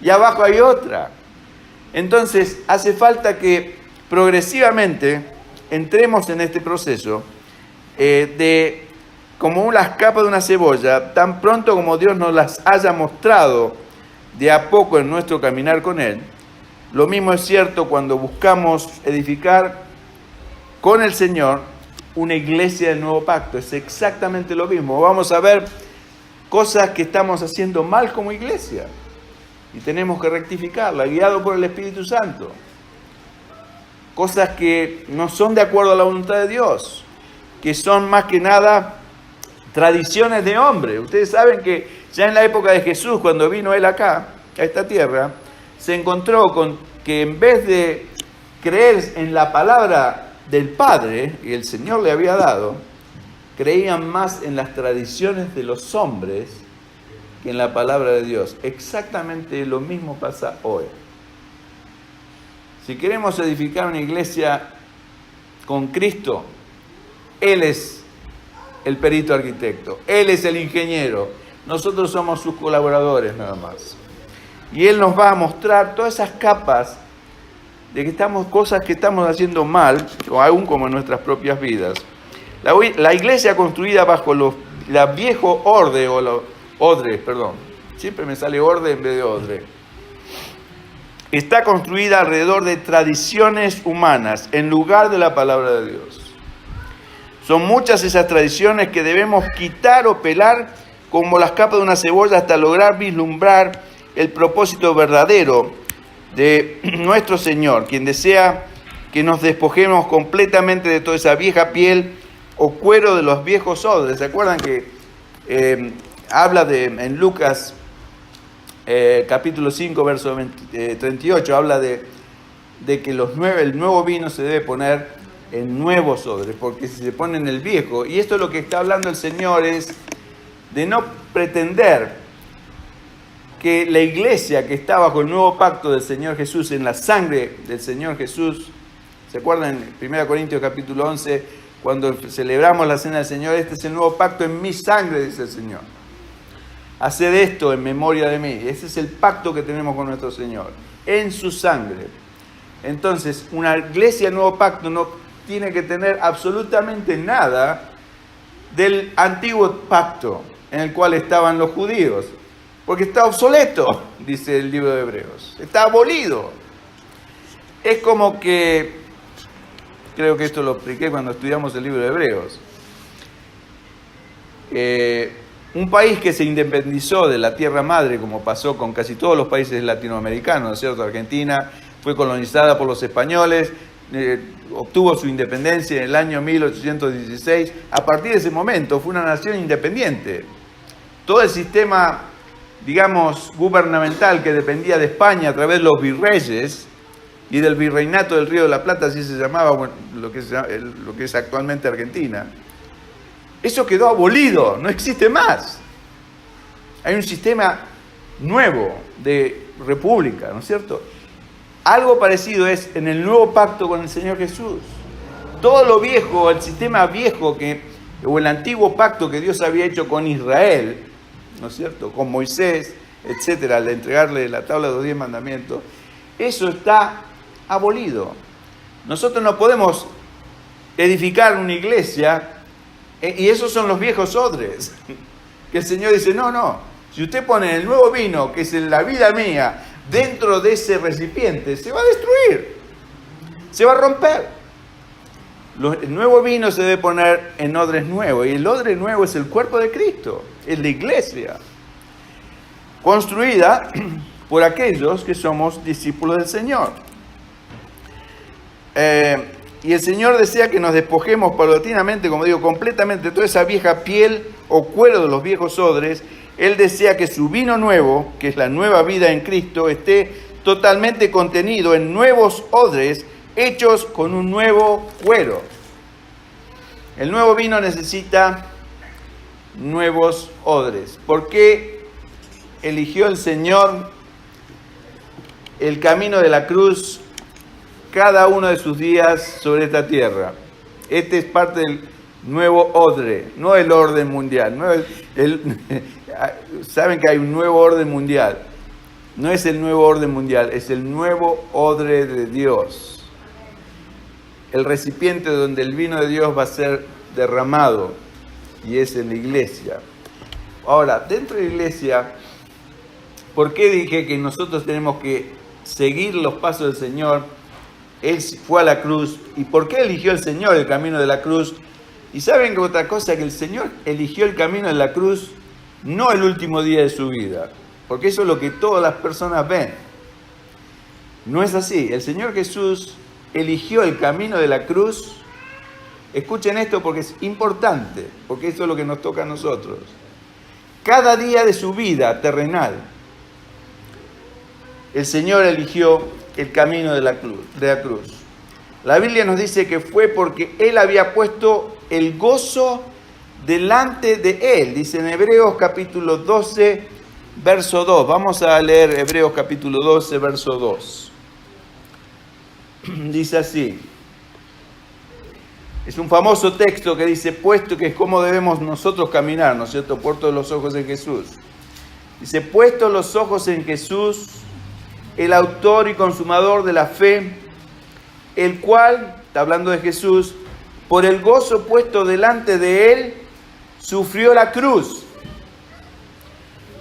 y abajo hay otra. Entonces hace falta que progresivamente entremos en este proceso de como las capas de una cebolla, tan pronto como Dios nos las haya mostrado de a poco en nuestro caminar con Él. Lo mismo es cierto cuando buscamos edificar con el Señor una iglesia del nuevo pacto. Es exactamente lo mismo. Vamos a ver cosas que estamos haciendo mal como iglesia y tenemos que rectificarla, guiado por el Espíritu Santo. Cosas que no son de acuerdo a la voluntad de Dios, que son más que nada tradiciones de hombre. Ustedes saben que ya en la época de Jesús, cuando vino Él acá, a esta tierra, se encontró con que en vez de creer en la palabra del Padre que el Señor le había dado, creían más en las tradiciones de los hombres que en la palabra de Dios. Exactamente lo mismo pasa hoy. Si queremos edificar una iglesia con Cristo, Él es el perito arquitecto, Él es el ingeniero, nosotros somos sus colaboradores nada más. Y Él nos va a mostrar todas esas capas de que cosas que estamos haciendo mal, o aún como en nuestras propias vidas. La iglesia construida bajo la viejo odre, siempre me sale orde en vez de odre. Está construida alrededor de tradiciones humanas, en lugar de la palabra de Dios. Son muchas esas tradiciones que debemos quitar o pelar como las capas de una cebolla hasta lograr vislumbrar el propósito verdadero de nuestro Señor, quien desea que nos despojemos completamente de toda esa vieja piel o cuero de los viejos odres. ¿Se acuerdan que habla en Lucas capítulo 5, verso 38, habla de que el nuevo vino se debe poner en nuevos odres, porque si se pone en el viejo, y esto es lo que está hablando el Señor, es de no pretender que la iglesia que está bajo el nuevo pacto del Señor Jesús, en la sangre del Señor Jesús, ¿se acuerdan en 1 Corintios capítulo 11, cuando celebramos la cena del Señor? Este es el nuevo pacto en mi sangre, dice el Señor. Haced esto en memoria de mí. Ese es el pacto que tenemos con nuestro Señor, en su sangre. Entonces, una iglesia del nuevo pacto no tiene que tener absolutamente nada del antiguo pacto. en el cual estaban los judíos, porque está obsoleto, dice el libro de Hebreos, está abolido. Es como que, creo que esto lo expliqué cuando estudiamos el libro de Hebreos, un país que se independizó de la tierra madre, como pasó con casi todos los países latinoamericanos, ¿no es cierto? Argentina fue colonizada por los españoles, obtuvo su independencia en el año 1816. A partir de ese momento fue una nación independiente. Todo el sistema, digamos, gubernamental que dependía de España a través de los virreyes y del virreinato del Río de la Plata, así se llamaba, bueno, lo que es actualmente Argentina, eso quedó abolido, no existe más. Hay un sistema nuevo de república, ¿no es cierto? Algo parecido es en el nuevo pacto con el Señor Jesús. Todo lo viejo, el sistema viejo o el antiguo pacto que Dios había hecho con Israel, ¿no es cierto?, con Moisés, etcétera, al entregarle la tabla de los 10 mandamientos, eso está abolido. Nosotros no podemos edificar una iglesia, y esos son los viejos odres, que el Señor dice, no, si usted pone el nuevo vino, que es la vida mía, dentro de ese recipiente, se va a destruir, se va a romper. El nuevo vino se debe poner en odres nuevos, y el odre nuevo es el cuerpo de Cristo, es la iglesia, construida por aquellos que somos discípulos del Señor. Y el Señor desea que nos despojemos paulatinamente, como digo, completamente de toda esa vieja piel o cuero de los viejos odres. Él desea que su vino nuevo, que es la nueva vida en Cristo, esté totalmente contenido en nuevos odres hechos con un nuevo cuero. El nuevo vino necesita nuevos odres. ¿Por qué eligió el Señor el camino de la cruz cada uno de sus días sobre esta tierra? Este es parte del nuevo odre, no el orden mundial. Saben que hay un nuevo orden mundial. No es el nuevo orden mundial, es el nuevo odre de Dios. El recipiente donde el vino de Dios va a ser derramado, y es en la iglesia. Ahora, dentro de la iglesia, ¿por qué dije que nosotros tenemos que seguir los pasos del Señor? Él fue a la cruz. ¿Y por qué eligió el Señor el camino de la cruz? Y saben que otra cosa, que el Señor eligió el camino de la cruz, no el último día de su vida, porque eso es lo que todas las personas ven. No es así. El Señor Jesús eligió el camino de la cruz. Escuchen esto porque es importante, porque eso es lo que nos toca a nosotros. Cada día de su vida terrenal, el Señor eligió el camino de la cruz. La Biblia nos dice que fue porque Él había puesto el gozo delante de Él. Dice en Hebreos capítulo 12, verso 2. Vamos a leer Hebreos capítulo 12, verso 2. Dice así. Es un famoso texto que dice, puesto que es como debemos nosotros caminar, ¿no es cierto? Puestos los ojos en Jesús. Dice, puestos los ojos en Jesús, el autor y consumador de la fe, el cual, está hablando de Jesús, por el gozo puesto delante de él, sufrió la cruz,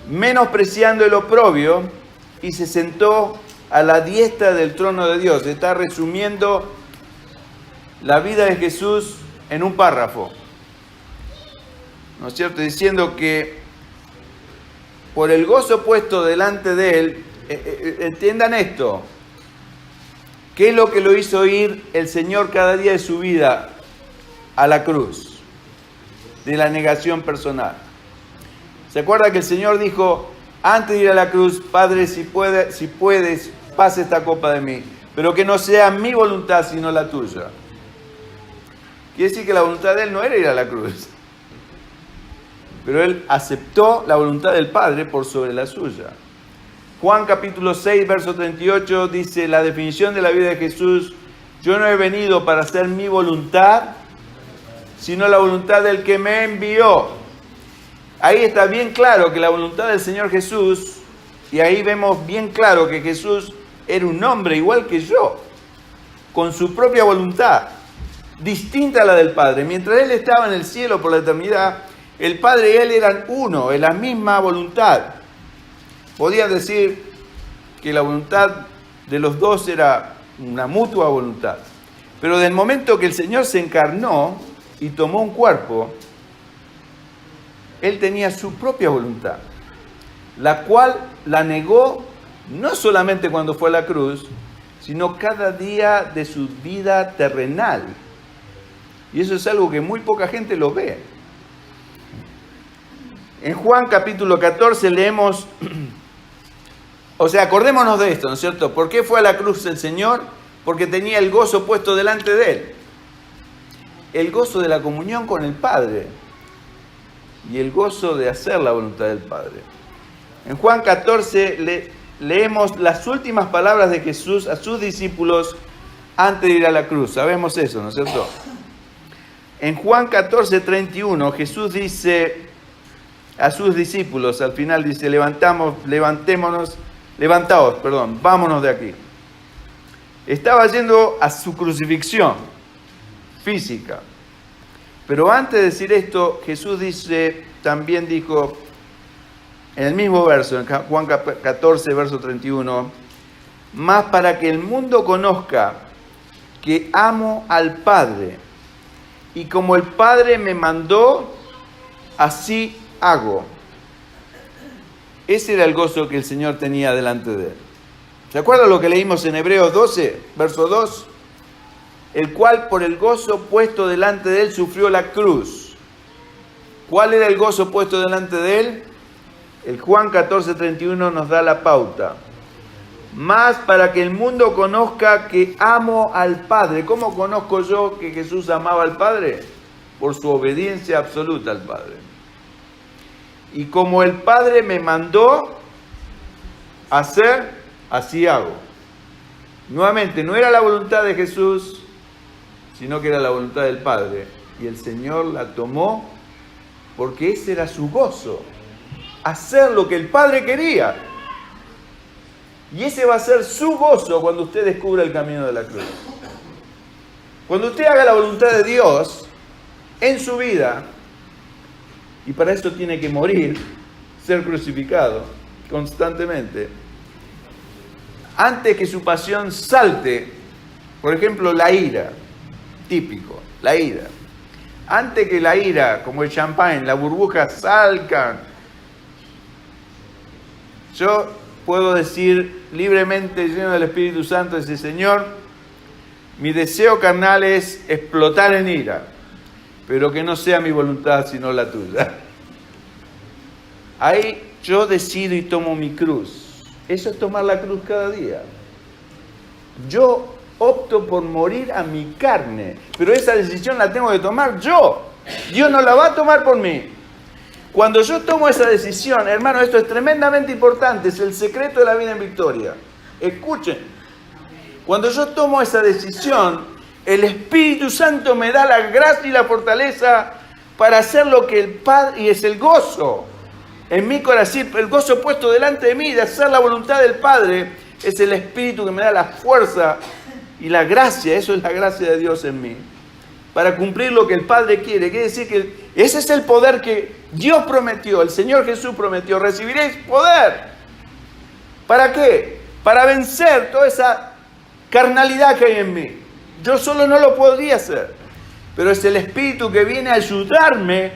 menospreciando el oprobio, y se sentó a la diestra del trono de Dios. Está resumiendo la vida de Jesús en un párrafo, ¿no es cierto? Diciendo que por el gozo puesto delante de él, entiendan esto, ¿qué es lo que lo hizo ir el Señor cada día de su vida a la cruz? De la negación personal. ¿Se acuerda que el Señor dijo, antes de ir a la cruz, Padre, si puedes, pase esta copa de mí, pero que no sea mi voluntad sino la tuya? Quiere decir que la voluntad de Él no era ir a la cruz, pero Él aceptó la voluntad del Padre por sobre la suya. Juan capítulo 6, verso 38 dice, la definición de la vida de Jesús, yo no he venido para hacer mi voluntad, sino la voluntad del que me envió. Ahí está bien claro que la voluntad del Señor Jesús, y ahí vemos bien claro que Jesús era un hombre igual que yo, con su propia voluntad, distinta a la del Padre. Mientras Él estaba en el cielo por la eternidad, el Padre y Él eran uno, en la misma voluntad. Podían decir que la voluntad de los dos era una mutua voluntad. Pero del momento que el Señor se encarnó y tomó un cuerpo, Él tenía su propia voluntad, la cual la negó no solamente cuando fue a la cruz, sino cada día de su vida terrenal. Y eso es algo que muy poca gente lo ve. En Juan capítulo 14 leemos, o sea, acordémonos de esto, ¿no es cierto? ¿Por qué fue a la cruz el Señor? Porque tenía el gozo puesto delante de Él. El gozo de la comunión con el Padre y el gozo de hacer la voluntad del Padre. En Juan 14 leemos las últimas palabras de Jesús a sus discípulos antes de ir a la cruz. Sabemos eso, ¿no es cierto? En Juan 14:31 Jesús dice a sus discípulos, al final dice, vámonos de aquí. Estaba yendo a su crucifixión física. Pero antes de decir esto, Jesús también dijo, en el mismo verso, en Juan 14, verso 31, más para que el mundo conozca que amo al Padre, y como el Padre me mandó, así hago. Ese era el gozo que el Señor tenía delante de Él. ¿Se acuerdan lo que leímos en Hebreos 12, verso 2? El cual por el gozo puesto delante de Él sufrió la cruz. ¿Cuál era el gozo puesto delante de Él? El Juan 14:31 nos da la pauta. Más para que el mundo conozca que amo al Padre. ¿Cómo conozco yo que Jesús amaba al Padre? Por su obediencia absoluta al Padre. Y como el Padre me mandó hacer, así hago. Nuevamente, no era la voluntad de Jesús, sino que era la voluntad del Padre. Y el Señor la tomó porque ese era su gozo. Hacer lo que el Padre quería. Y ese va a ser su gozo cuando usted descubra el camino de la cruz. Cuando usted haga la voluntad de Dios en su vida, y para eso tiene que morir, ser crucificado constantemente, antes que su pasión salte, por ejemplo, la ira, típico, la ira. Antes que la ira, como el champán, las burbujas salgan, yo puedo decir libremente, lleno del Espíritu Santo, decir, Señor, mi deseo carnal es explotar en ira, pero que no sea mi voluntad sino la tuya. Ahí yo decido y tomo mi cruz. Eso es tomar la cruz cada día. Yo opto por morir a mi carne, pero esa decisión la tengo que tomar yo. Dios no la va a tomar por mí. Cuando yo tomo esa decisión, hermano, esto es tremendamente importante, es el secreto de la vida en victoria. Escuchen, cuando yo tomo esa decisión, el Espíritu Santo me da la gracia y la fortaleza para hacer lo que el Padre, y es el gozo en mi corazón, el gozo puesto delante de mí de hacer la voluntad del Padre, es el Espíritu que me da la fuerza y la gracia, eso es la gracia de Dios en mí, para cumplir lo que el Padre quiere. Quiere decir que ese es el poder que Dios prometió, el Señor Jesús prometió, recibiréis poder. ¿Para qué? Para vencer toda esa carnalidad que hay en mí. Yo solo no lo podría hacer, pero es el Espíritu que viene a ayudarme,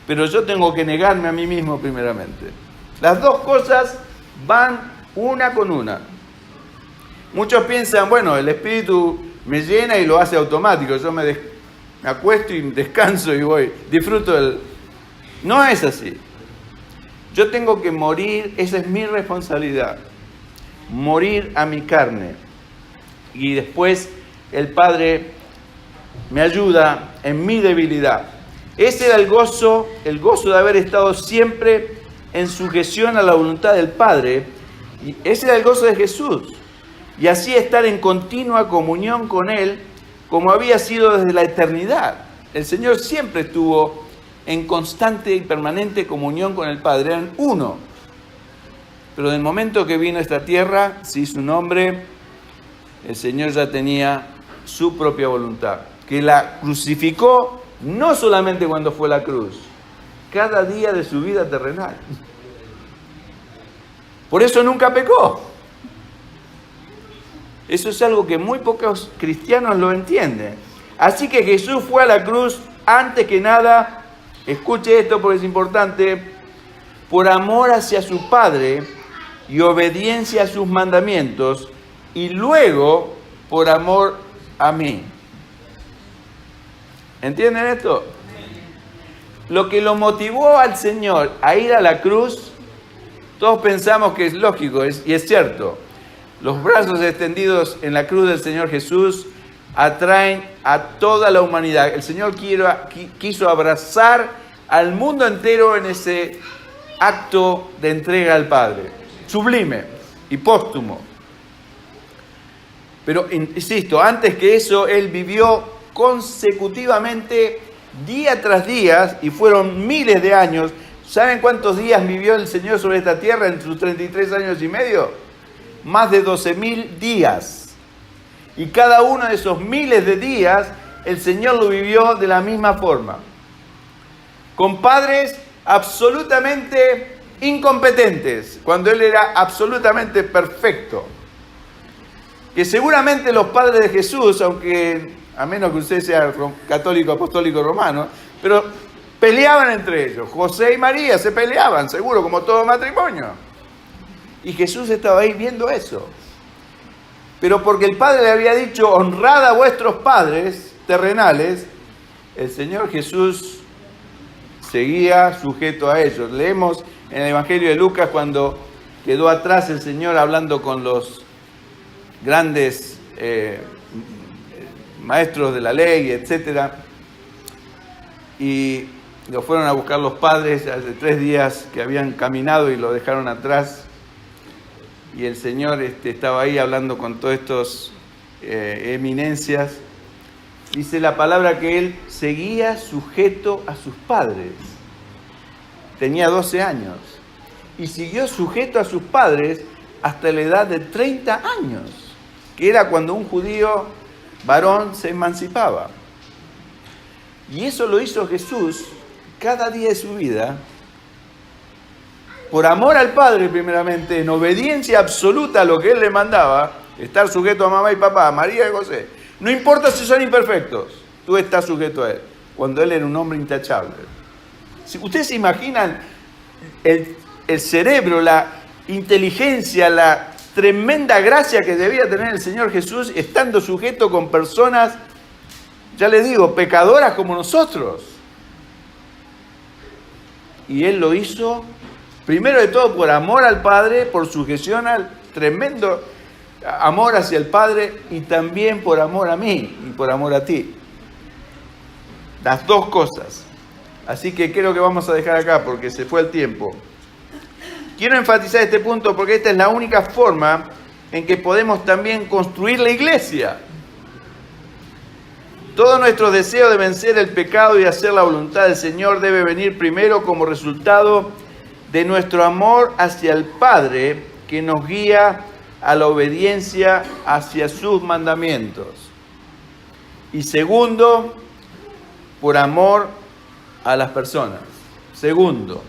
pero yo tengo que negarme a mí mismo primeramente. Las dos cosas van una con una. Muchos piensan, bueno, el Espíritu me llena y lo hace automático, yo me acuesto y descanso y voy, disfruto del... No es así. Yo tengo que morir, esa es mi responsabilidad, morir a mi carne. Y después el Padre me ayuda en mi debilidad. Ese era el gozo de haber estado siempre en sujeción a la voluntad del Padre. Y ese era el gozo de Jesús. Y así estar en continua comunión con Él, como había sido desde la eternidad. El Señor siempre estuvo en constante y permanente comunión con el Padre. Eran uno. Pero del momento que vino a esta tierra, sí, su nombre, el Señor ya tenía su propia voluntad, que la crucificó no solamente cuando fue a la cruz, cada día de su vida terrenal. Por eso nunca pecó. Eso es algo que muy pocos cristianos lo entienden. Así que Jesús fue a la cruz antes que nada, escuche esto porque es importante, por amor hacia su Padre y obediencia a sus mandamientos, y luego por amor a mí. ¿Entienden esto? Lo que lo motivó al Señor a ir a la cruz, todos pensamos que es lógico, y es cierto. Los brazos extendidos en la cruz del Señor Jesús atraen a toda la humanidad. El Señor quiso abrazar al mundo entero en ese acto de entrega al Padre. Sublime y póstumo. Pero, insisto, antes que eso, Él vivió consecutivamente, día tras día, y fueron miles de años. ¿Saben cuántos días vivió el Señor sobre esta tierra en sus 33 años y medio? Más de 12.000 días. Y cada uno de esos miles de días, el Señor lo vivió de la misma forma. Con padres absolutamente incompetentes, cuando Él era absolutamente perfecto. Que seguramente los padres de Jesús, aunque a menos que usted sea católico, apostólico, romano, pero peleaban entre ellos. José y María se peleaban, seguro, como todo matrimonio. Y Jesús estaba ahí viendo eso. Pero porque el Padre le había dicho, honrad a vuestros padres terrenales, el Señor Jesús seguía sujeto a ellos. Leemos en el Evangelio de Lucas cuando quedó atrás el Señor hablando con los grandes maestros de la ley, etc. Y lo fueron a buscar los padres hace 3 días que habían caminado y lo dejaron atrás. Y el Señor estaba ahí hablando con todas estas eminencias. Dice la palabra que Él seguía sujeto a sus padres. Tenía 12 años. Y siguió sujeto a sus padres hasta la edad de 30 años, que era cuando un judío varón se emancipaba. Y eso lo hizo Jesús cada día de su vida, por amor al Padre primeramente, en obediencia absoluta a lo que Él le mandaba, estar sujeto a mamá y papá, a María y José. No importa si son imperfectos, tú estás sujeto a Él, cuando Él era un hombre intachable. Si ustedes se imaginan el cerebro, la inteligencia, la tremenda gracia que debía tener el Señor Jesús estando sujeto con personas, ya les digo, pecadoras como nosotros. Y Él lo hizo primero de todo por amor al Padre, por sujeción al tremendo amor hacia el Padre, y también por amor a mí y por amor a ti. Las dos cosas. Así que creo que vamos a dejar acá porque se fue el tiempo. Quiero enfatizar este punto porque esta es la única forma en que podemos también construir la iglesia. Todo nuestro deseo de vencer el pecado y hacer la voluntad del Señor debe venir primero como resultado de nuestro amor hacia el Padre, que nos guía a la obediencia hacia sus mandamientos. Y segundo, por amor a las personas. Segundo,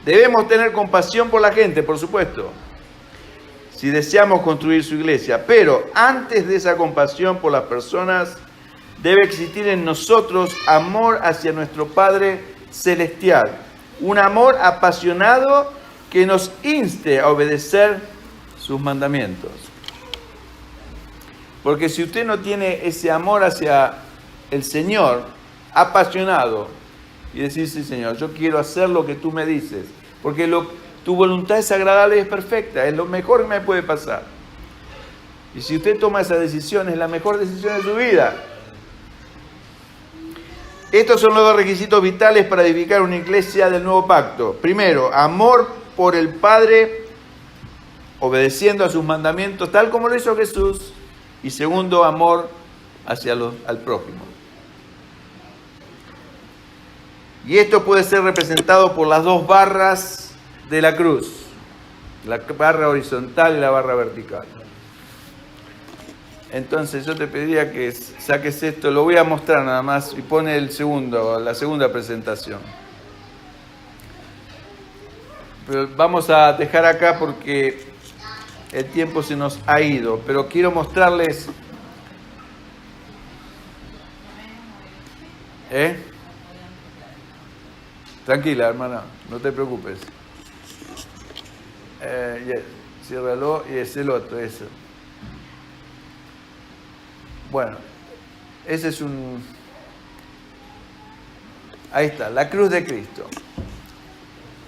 debemos tener compasión por la gente, por supuesto, si deseamos construir su iglesia. Pero antes de esa compasión por las personas, debe existir en nosotros amor hacia nuestro Padre Celestial. Un amor apasionado que nos inste a obedecer sus mandamientos. Porque si usted no tiene ese amor hacia el Señor, apasionado, y decir, sí Señor, yo quiero hacer lo que tú me dices, porque tu voluntad es agradable y es perfecta, es lo mejor que me puede pasar. Y si usted toma esa decisión, es la mejor decisión de su vida. Estos son los 2 requisitos vitales para edificar una iglesia del nuevo pacto. Primero, amor por el Padre, obedeciendo a sus mandamientos, tal como lo hizo Jesús. Y segundo, amor hacia al prójimo. Y esto puede ser representado por las 2 barras de la cruz, la barra horizontal y la barra vertical. Entonces yo te pediría que saques esto, lo voy a mostrar nada más, y pone la segunda presentación. Pero vamos a dejar acá porque el tiempo se nos ha ido. Pero quiero mostrarles... Tranquila, hermana, no te preocupes. Ciérralo y es el otro, eso. Bueno, ese es un... Ahí está, la cruz de Cristo.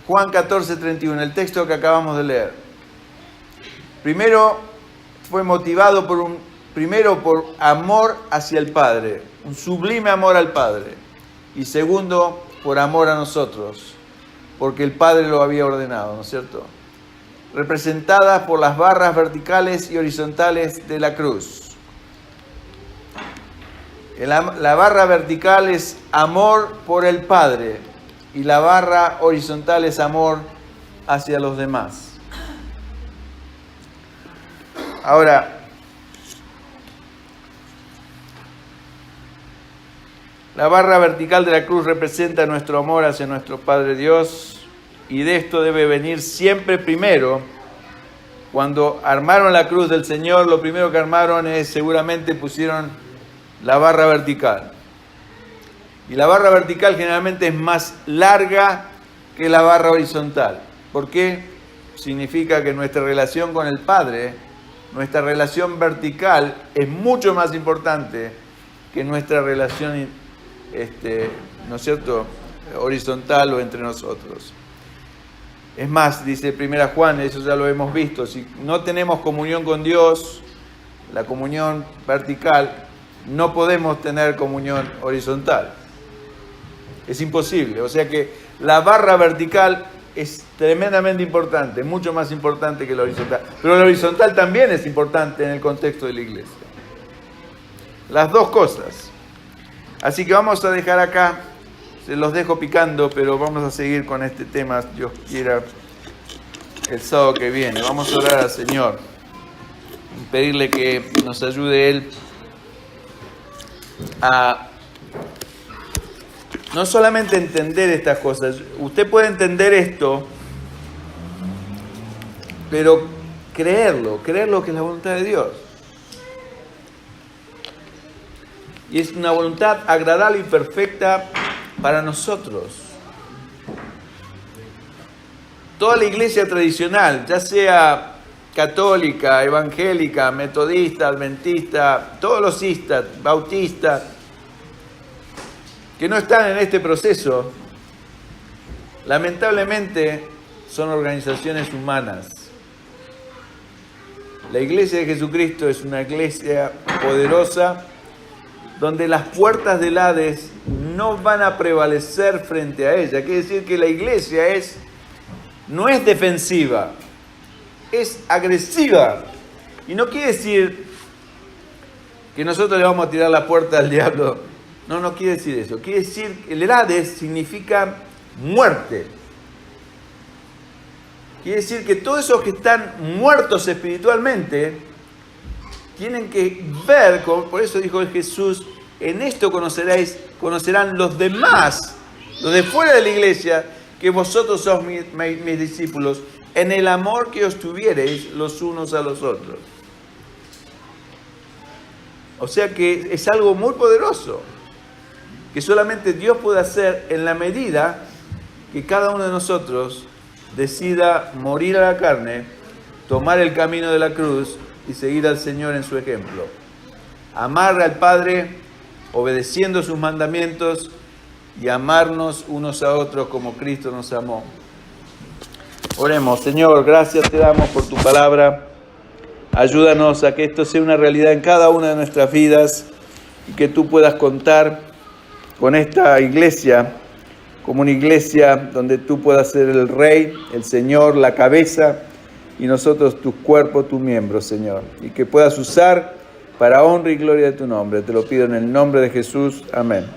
Juan 14:31, el texto que acabamos de leer. Primero fue motivado por amor hacia el Padre, un sublime amor al Padre. Y segundo, por amor a nosotros, porque el Padre lo había ordenado, ¿no es cierto? Representadas por las barras verticales y horizontales de la cruz. La barra vertical es amor por el Padre y la barra horizontal es amor hacia los demás. Ahora, la barra vertical de la cruz representa nuestro amor hacia nuestro Padre Dios, y de esto debe venir siempre primero. Cuando armaron la cruz del Señor, lo primero que armaron es, seguramente pusieron la barra vertical. Y la barra vertical generalmente es más larga que la barra horizontal. ¿Por qué? Significa que nuestra relación con el Padre, nuestra relación vertical, es mucho más importante que nuestra relación, ¿no es cierto?, horizontal o entre nosotros. Es más, dice 1 Juan, eso ya lo hemos visto, si no tenemos comunión con Dios, la comunión vertical, no podemos tener comunión horizontal. Es imposible. O sea que la barra vertical es tremendamente importante, mucho más importante que la horizontal. Pero la horizontal también es importante en el contexto de la iglesia. Las dos cosas. Así que vamos a dejar acá, se los dejo picando, pero vamos a seguir con este tema, Dios quiera, el sábado que viene. Vamos a orar al Señor y pedirle que nos ayude Él a no solamente entender estas cosas. Usted puede entender esto, pero creerlo que es la voluntad de Dios. Y es una voluntad agradable y perfecta para nosotros. Toda la iglesia tradicional, ya sea católica, evangélica, metodista, adventista, todos los istas, bautistas, que no están en este proceso, lamentablemente son organizaciones humanas. La iglesia de Jesucristo es una iglesia poderosa, donde las puertas del Hades no van a prevalecer frente a ella. Quiere decir que la iglesia no es defensiva, es agresiva. Y no quiere decir que nosotros le vamos a tirar la puerta al diablo. No quiere decir eso. Quiere decir que el Hades significa muerte. Quiere decir que todos esos que están muertos espiritualmente tienen que ver, por eso dijo Jesús, en esto conocerán los demás, los de fuera de la iglesia, que vosotros sois mis discípulos, en el amor que os tuviereis los unos a los otros. O sea que es algo muy poderoso, que solamente Dios puede hacer en la medida que cada uno de nosotros decida morir a la carne, tomar el camino de la cruz y seguir al Señor en su ejemplo. Amar al Padre obedeciendo sus mandamientos y amarnos unos a otros como Cristo nos amó. Oremos. Señor, gracias te damos por tu palabra. Ayúdanos a que esto sea una realidad en cada una de nuestras vidas y que tú puedas contar con esta iglesia como una iglesia donde tú puedas ser el Rey, el Señor, la cabeza, y nosotros tu cuerpo, tu miembro, Señor, y que puedas usar para honra y gloria de tu nombre. Te lo pido en el nombre de Jesús. Amén.